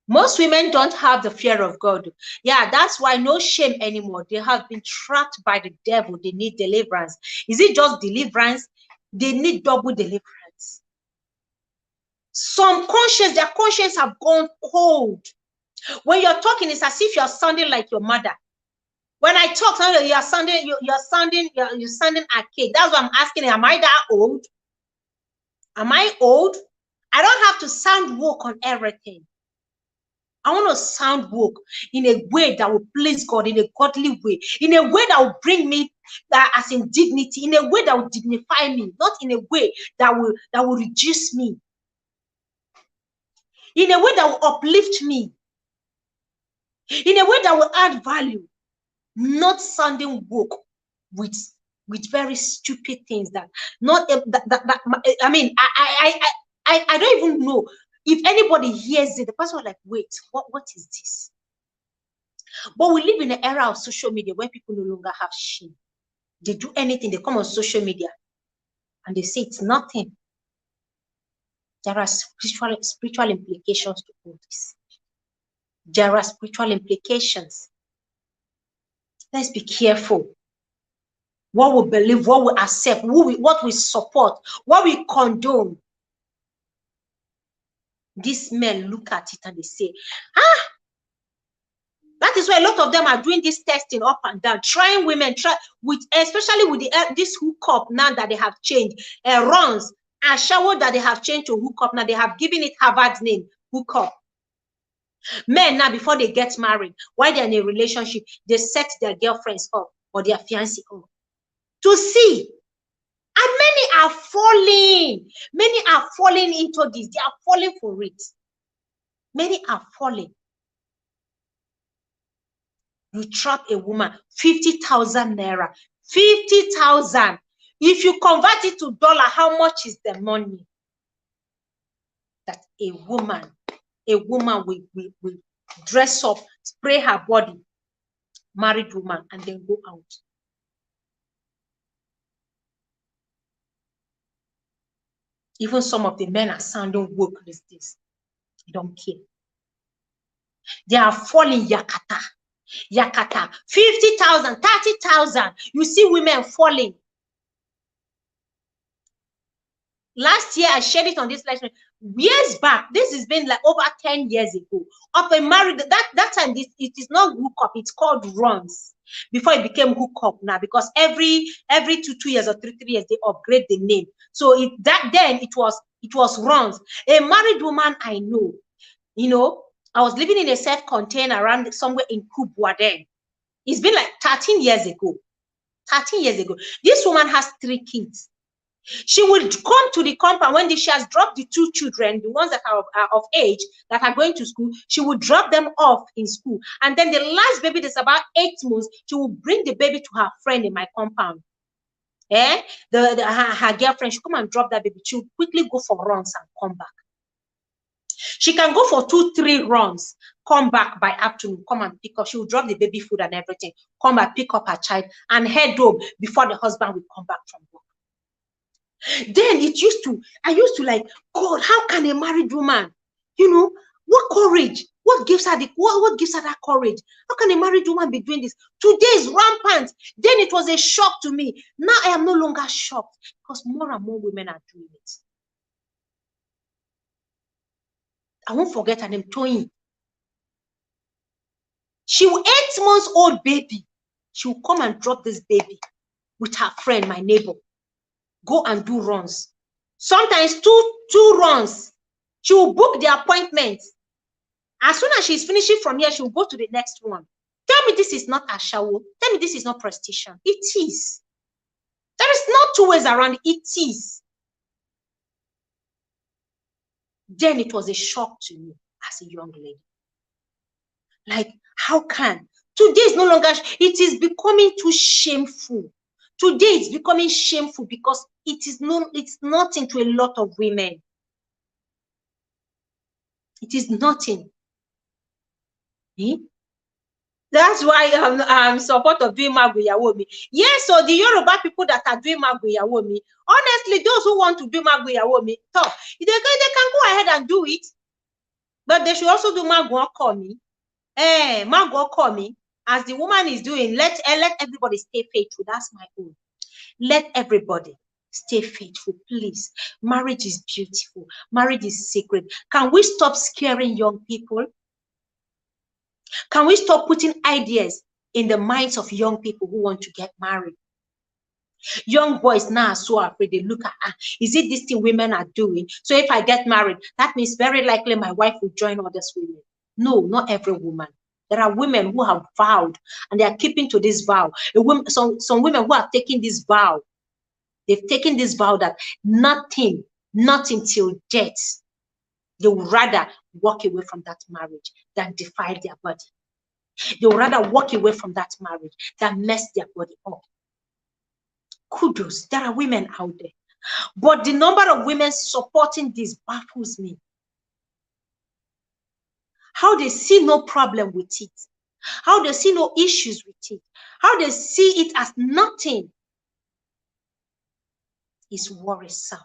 Most women don't have the fear of God. Yeah, that's why no shame anymore. They have been trapped by the devil. They need deliverance. Is it just deliverance? They need double deliverance. Some conscience, their conscience have gone cold. When you're talking, it's as if you're sounding like your mother. When I talk, you're sounding archaic. That's why I'm asking, am I that old? Am I old? I don't have to sound woke on everything. I want to sound woke in a way that will please God, in a godly way, in a way that will bring me that as in dignity, in a way that will dignify me, not in a way that will reduce me, in a way that will uplift me, in a way that will add value, not sounding woke with very stupid things that not I mean I don't even know if anybody hears it. The person was like, wait, what is this? But we live in an era of social media where people no longer have shame. They do anything, they come on social media and they say it's nothing. There are spiritual implications to all this. There are spiritual implications. Let's be careful. What we believe, what we accept, what we support, what we condone. These men look at it and they say, that is why a lot of them are doing this testing up and down, trying women, especially with this hookup now that they have changed, runs and shower that they have changed to hookup. Now they have given it Harvard's name, hookup. Men now, before they get married, while they're in a relationship, they set their girlfriends up or their fiancé up to see. And many are falling. Many are falling into this. They are falling for it. Many are falling. You trap a woman, 50,000 naira. 50,000. If you convert it to dollar, how much is the money? That a woman will dress up, spray her body, married woman, and then go out. Even some of the men are sounding woke these days. They don't care. They are falling yakata. Yakata. 50,000, 30,000. You see women falling. Last year, I shared it on this lesson. Years back, this has been like over 10 years ago. Of a married, that time, it is not hook up, it's called runs. Before it became hook up now, because every 2 years or 3 years, they upgrade the name. So then it was runs. A married woman I know, you know, I was living in a self-contained around somewhere in Kubwa then. It's been like 13 years ago. 13 years ago. This woman has 3 kids. She would come to the compound when she has dropped the 2 children, the ones that are of age, that are going to school. She would drop them off in school. And then the last baby that's about 8 months, she will bring the baby to her friend in my compound. Her girlfriend, she'll come and drop that baby. She'll quickly go for runs and come back. She can go for 2-3 runs, come back by afternoon, come and pick up. She will drop the baby food and everything, come and pick up her child and head home before the husband will come back from work. Then I used to like, God, how can a married woman, what courage? What gives her what gives her that courage? How can a married woman be doing this? Today is rampant. Then it was a shock to me. Now I am no longer shocked because more and more women are doing it. I won't forget her name, Toyin. She will 8 months old baby. She will come and drop this baby with her friend, my neighbor. Go and do runs. Sometimes two runs. She will book the appointment. As soon as she's finishing from here, she will go to the next one. Tell me this is not a shower. Tell me this is not prestige. It is. There is not 2 ways around. It is. Then it was a shock to me as a young lady. Like, how can? Today is no longer, it is becoming too shameful. Today it's becoming shameful because it's nothing to a lot of women. It is nothing. That's why I'm support of doing Maguyawomi. Yes, so the Yoruba people that are doing Maguyawomi, honestly, those who want to do Maguyawomi, tough. They can go ahead and do it, but they should also do Maguakomi. Maguakomi, as the woman is doing. Let everybody stay faithful. That's my own. Let everybody stay faithful, please. Marriage is beautiful. Marriage is sacred. Can we stop scaring young people? Can we stop putting ideas in the minds of young people who want to get married? Young boys now are so afraid. They look at, is it this thing women are doing? So if I get married, that means very likely my wife will join others women. No, not every woman. There are women who have vowed and they are keeping to this vow. Some women who have taken this vow, they've taken this vow that nothing till death. They would rather walk away from that marriage than defile their body. They would rather walk away from that marriage than mess their body up. Kudos, there are women out there. But the number of women supporting this baffles me. How they see no problem with it. How they see no issues with it. How they see it as nothing is worrisome.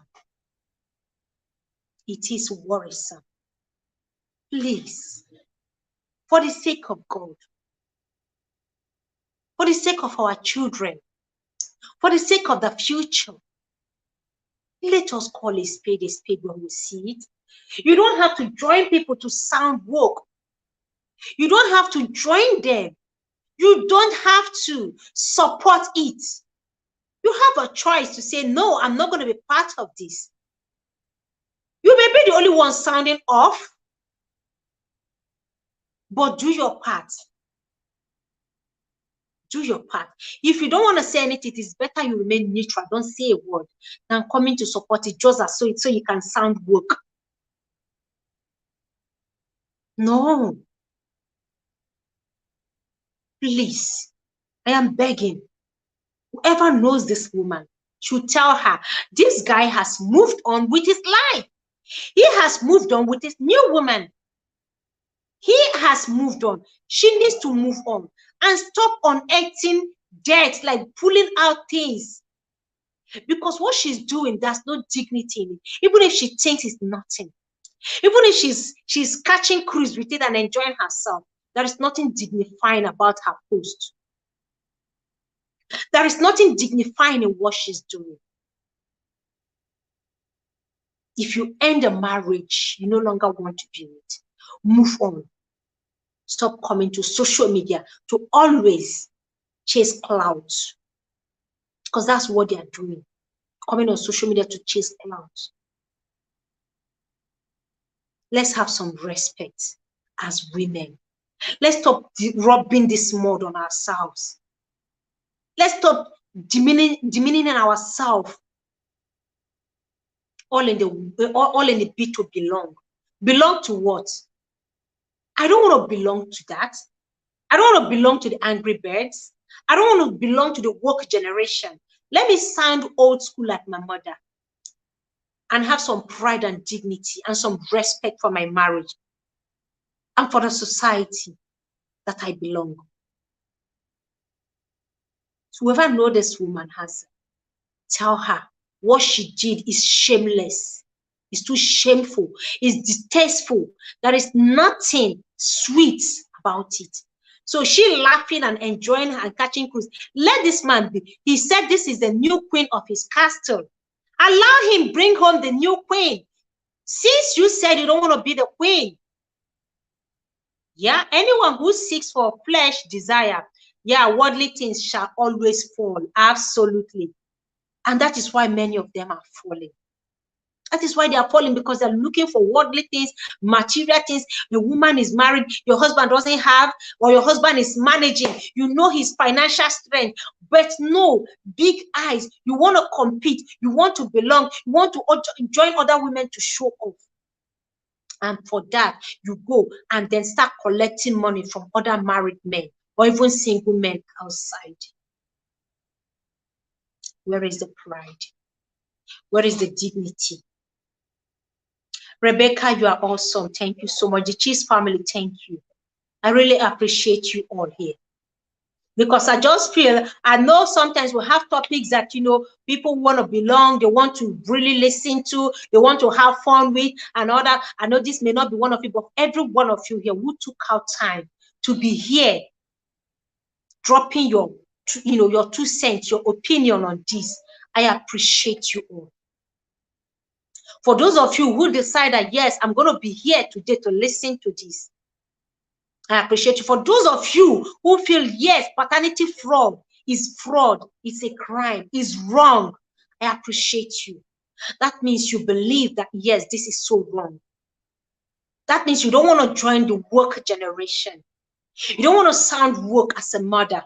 It is worrisome. Please, for the sake of God, for the sake of our children, for the sake of the future, let us call a spade when we see it. You don't have to join people to sound woke. You don't have to join them. You don't have to support it. You have a choice to say, no, I'm not going to be part of this. You may be the only one sounding off, but do your part. Do your part. If you don't want to say anything, it is better you remain neutral. Don't say a word than coming to support it just as so you can sound woke. No. Please, I am begging. Whoever knows this woman should tell her this guy has moved on with his life. He has moved on with his new woman. He has moved on. She needs to move on and stop unearthing debt, like pulling out things. Because what she's doing, there's no dignity in it. Even if she thinks it's nothing. Even if she's catching cruise with it and enjoying herself, there is nothing dignifying about her post. There is nothing dignifying in what she's doing. If you end a marriage, you no longer want to be in it. Move on. Stop coming to social media to always chase clouds. Because that's what they are doing. Coming on social media to chase clouds. Let's have some respect as women. Let's stop rubbing this mud on ourselves. Let's stop demeaning ourselves. All in the bid to belong. Belong to what? I don't want to belong to that. I don't want to belong to the angry birds. I don't want to belong to the woke generation. Let me sound old school like my mother and have some pride and dignity and some respect for my marriage and for the society that I belong. So whoever knows this woman has, tell her what she did is shameless. It's too shameful. It's distasteful. There is nothing sweet about it. So she laughing and enjoying and catching cruise. Let this man be. He said this is the new queen of his castle. Allow him bring home the new queen. Since you said you don't want to be the queen. Yeah, anyone who seeks for flesh desire, yeah, worldly things shall always fall. Absolutely. And that is why many of them are falling. That is why they are falling, because they're looking for worldly things, material things. The woman is married, your husband doesn't have, or your husband is managing. You know his financial strength, but no, big eyes. You want to compete, you want to belong, you want to join other women to show off. And for that, you go and then start collecting money from other married men or even single men outside. Where is the pride? Where is the dignity? Rebecca, you are awesome. Thank you so much. The Cheese family, thank you. I really appreciate you all here. Because I just feel, I know sometimes we have topics that, you know, people want to belong, they want to really listen to, they want to have fun with, and all that. I know this may not be one of you, but every one of you here who took out time to be here, dropping your, you know, your 2 cents, your opinion on this, I appreciate you all. For those of you who decide that, yes, I'm going to be here today to listen to this, I appreciate you. For those of you who feel, yes, paternity fraud, it's a crime, it's wrong, I appreciate you. That means you believe that, yes, this is so wrong. That means you don't want to join the woke generation. You don't want to sound woke as a mother.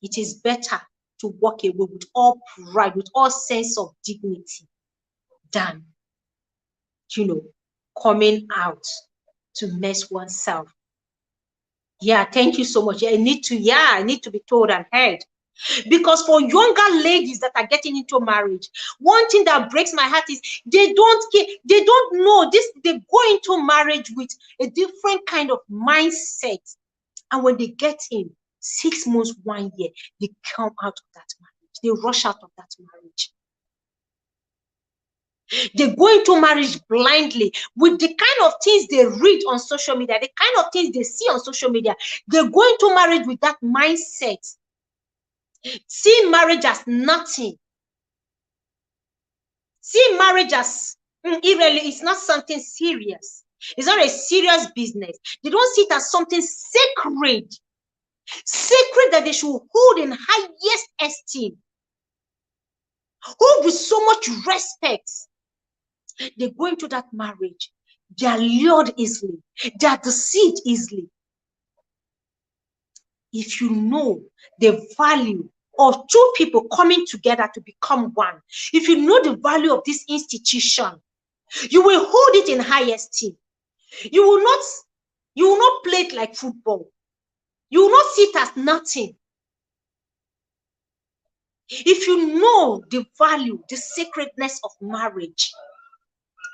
It is better to walk away with all pride, with all sense of dignity, than, you know, coming out to mess oneself. Yeah, thank you so much. I need to be told and heard. Because for younger ladies that are getting into marriage, one thing that breaks my heart is they don't know this. They go into marriage with a different kind of mindset, and when they get in 6 months, 1 year, they come out of that marriage. They rush out of that marriage. They go into marriage blindly with the kind of things they read on social media, the kind of things they see on social media. They go into marriage with that mindset, see marriage as nothing. See marriage as it's not something serious. It's not a serious business. They don't see it as something sacred. Sacred that they should hold in highest esteem. Hold with so much respect. They go into that marriage. They are lured easily. They are deceived easily. If you know the value of 2 people coming together to become one, if you know the value of this institution, you will hold it in high esteem. You will not play it like football. You will not see it as nothing. If you know the value, the sacredness of marriage,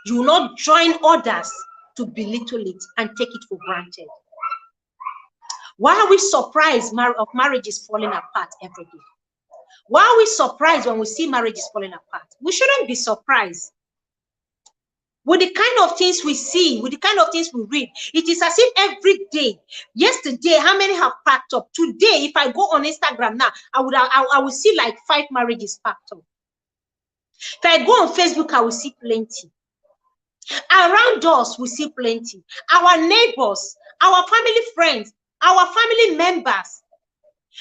you will not join others to belittle it and take it for granted. Why are we surprised of marriages falling apart every day? Why are we surprised when we see marriages falling apart? We shouldn't be surprised. with the kind of things we see, with the kind of things we read, it is as if every day, yesterday, how many have packed up? Today, if I go on Instagram now, I will see like 5 marriages packed up. If I go on Facebook, I will see plenty. Around us, we see plenty. Our neighbors, our family friends, our family members.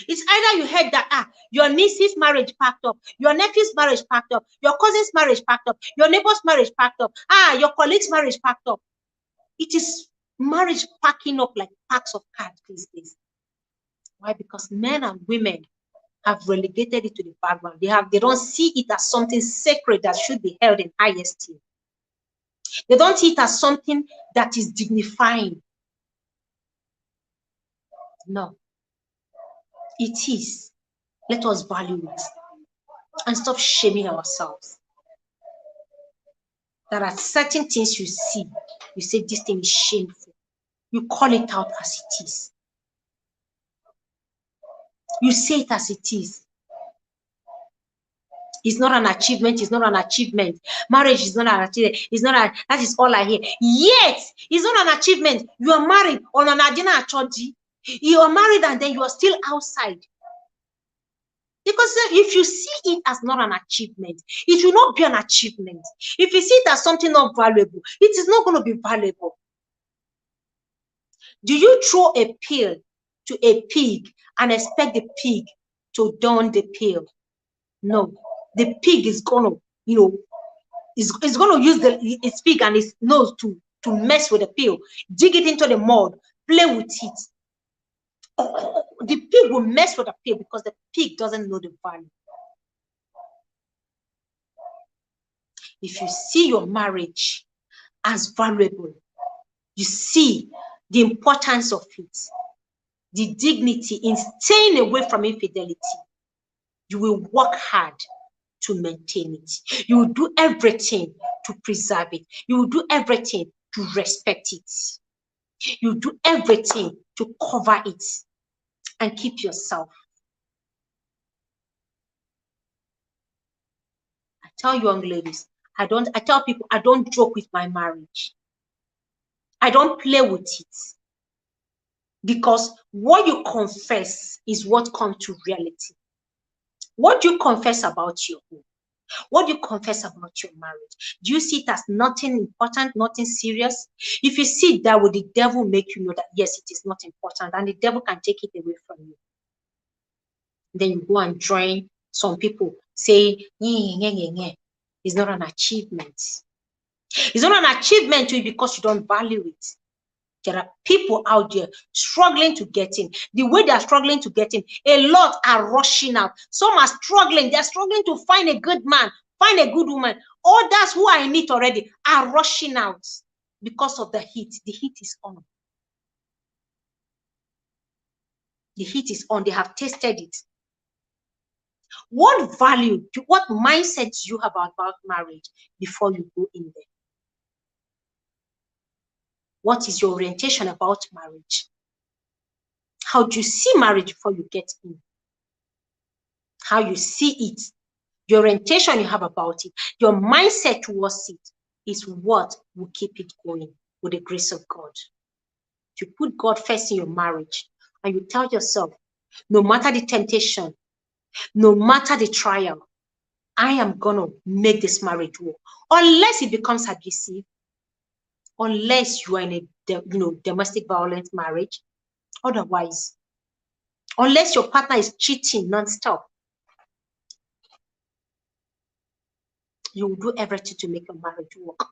It's either you heard that your niece's marriage packed up, your nephew's marriage packed up, your cousin's marriage packed up, your neighbor's marriage packed up, your colleague's marriage packed up. It is marriage packing up like packs of cards these days. Why? Because men and women have relegated it to the background. They don't see it as something sacred that should be held in high esteem. They don't see it as something that is dignifying. No. It is. Let us value it and stop shaming ourselves. There are certain things you see, you say this thing is shameful. You call it out as it is. You say it as it is. It's not an achievement. It's not an achievement. Marriage is not an achievement. It's not a, that is all I hear. Yet, it's not an achievement. You are married on an Adina Achoji. You are married and then you are still outside. Because if you see it as not an achievement, it will not be an achievement. If you see it as something not valuable, it is not going to be valuable. Do you throw a pill to a pig and expect the pig to don the pill? No. The pig is going to, is going to use its beak and its nose to mess with the pill, dig it into the mud, play with it. The pig will mess with the pill because the pig doesn't know the value. If you see your marriage as valuable, you see the importance of it, the dignity in staying away from infidelity, you will work hard to maintain it. You will do everything to preserve it. You will do everything to respect it. You do everything to cover it and keep yourself. I tell young ladies, I tell people, I don't joke with my marriage. I don't play with it. Because what you confess is what comes to reality. What do you confess about your home? What do you confess about your marriage? Do you see it as nothing important, nothing serious? If you see that, will the devil make you know that, yes, it is not important, and the devil can take it away from you? Then you go and join some people say, it's not an achievement. It's not an achievement to you because you don't value it. There are people out there struggling to get in. The way they are struggling to get in, a lot are rushing out. Some are struggling. They are struggling to find a good man, find a good woman. Others who are in it already are rushing out because of the heat. The heat is on. The heat is on. They have tasted it. What value, what mindset do you have about marriage before you go in there? What is your orientation about marriage? How do you see marriage before you get in? How you see it, the orientation you have about it, your mindset towards it is what will keep it going with the grace of God. You put God first in your marriage and you tell yourself, no matter the temptation, no matter the trial, I am gonna make this marriage work. Unless it becomes abusive, unless you are in a domestic violence marriage, otherwise, unless your partner is cheating non-stop, you will do everything to make your marriage work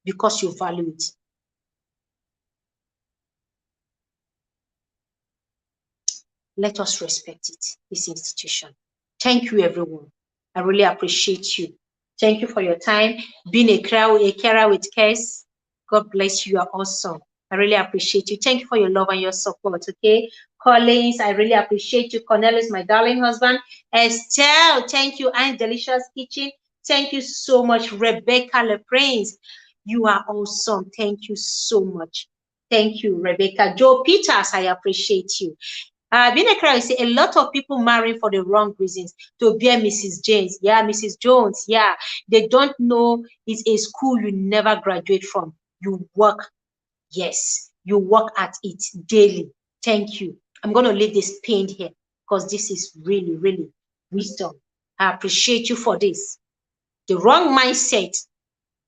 because you value it. Let us respect it, this institution. Thank you, everyone. I really appreciate you. Thank you for your time. Being a carer with cares. God bless you. You are awesome. I really appreciate you. Thank you for your love and your support, okay? Collins, I really appreciate you. Cornelius, my darling husband. Estelle, thank you. And Delicious Kitchen, thank you so much. Rebecca LePrince, you are awesome. Thank you so much. Thank you, Rebecca. Joe Peters, I appreciate you. Binekra, you see a lot of people marry for the wrong reasons. To be a Mrs. James, yeah, Mrs. Jones, yeah. They don't know it's a school you never graduate from. You work, yes, you work at it daily. Thank you. I'm going to leave this pain here because this is really, really wisdom. I appreciate you for this. The wrong mindset,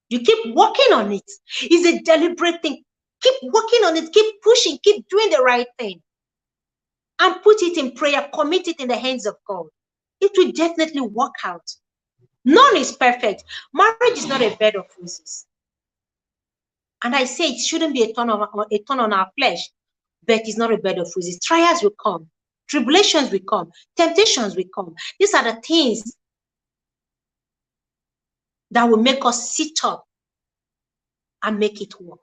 you keep working on it. It's a deliberate thing. Keep working on it, keep pushing, keep doing the right thing. And put it in prayer, commit it in the hands of God. It will definitely work out. None is perfect. Marriage is not a bed of roses. And I say it shouldn't be a thorn on our flesh, but it's not a bed of roses. Trials will come, tribulations will come, temptations will come. These are the things that will make us sit up and make it work.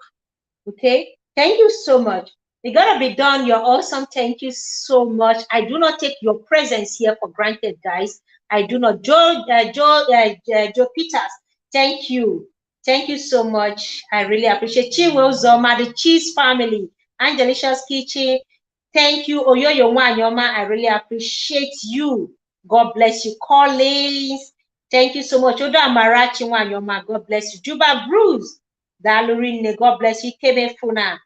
Okay? Thank you so much. It gotta be done. You're awesome. Thank you so much. I do not take your presence here for granted, guys. I do not. Joe Peters, thank you. Thank you so much. I really appreciate Chiwo Zoma, the Cheese family, Angelicia's Kitchen. Thank you. Oyoyo Wanyoma, I really appreciate you. God bless you. Collins, thank you so much. Oda Amarachi Wanyoma, God bless you. Juba Bruce, Dalurine, God bless you. Kebe Funa.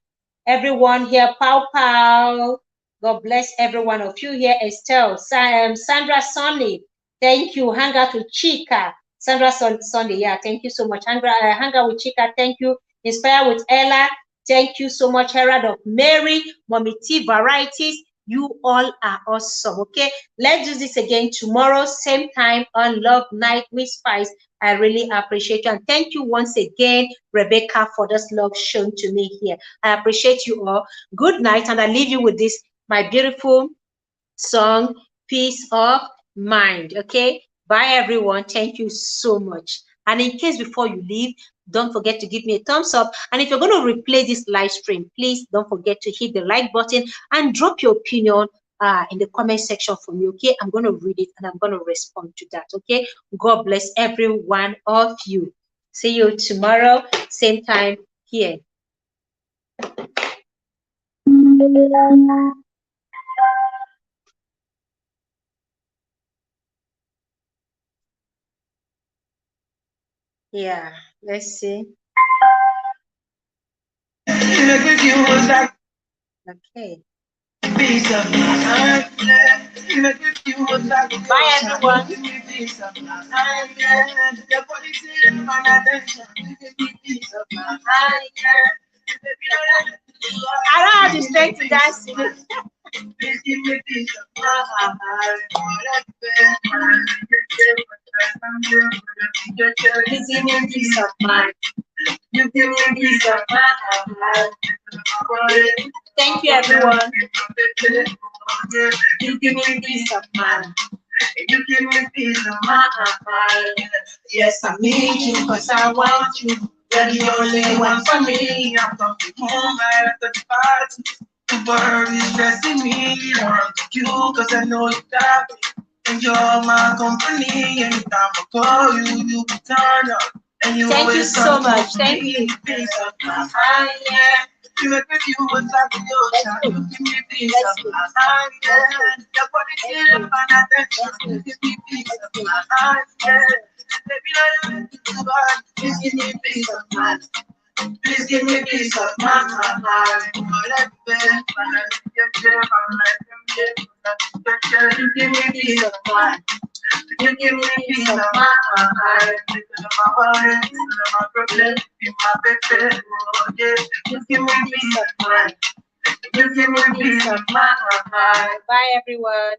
Everyone here, Pow Pow. God bless every one of you here. Estelle, Sandra Sonny, thank you. Hang out with Chica. Sandra Sunday, yeah, thank you so much. Hang out with Chica, thank you. Inspire with Ella, thank you so much. Herald of Mary, Mommy T Varieties, you all are awesome. Okay, let's do this again tomorrow, same time on Love Night with Spice. I really appreciate you. And thank you once again, Rebecca, for this love shown to me here. I appreciate you all. Good night. And I leave you with this, my beautiful song, Peace of Mind. Okay. Bye, everyone. Thank you so much. And in case before you leave, don't forget to give me a thumbs up. And if you're going to replay this live stream, please don't forget to hit the like button and drop your opinion in the comment section for me. Okay, I'm going to read it and I'm going to respond to that. Okay, God bless every one of you. See you tomorrow, same time here. Yeah, let's see. Okay. Bye, everyone. I don't have the strength to dance. Please give me peace of mind. Please give me peace of mind. You give me peace of mind. Thank you, everyone. You give me peace of mind. You give me peace of mind. Yes, I need you because I want you. You're the only one for me. I'm coming home after the party. The world is stressing me. I run to you because I know you got me. And you're my company. Anytime I call you, you can turn up. And you thank you so much. Thank you. Peace of mind, yeah. You make me feel what's like the ocean. You give me peace of mind, yeah. Your body feel up and attention. You give me peace of mind, yeah. Baby, I don't need to buy. Please give me peace of mind. Please give me peace of mind. You give me peace of mind. You give me peace of mind. My worries, my problems, my baby. You give me peace of mind. You give me peace of mind. Bye, everyone.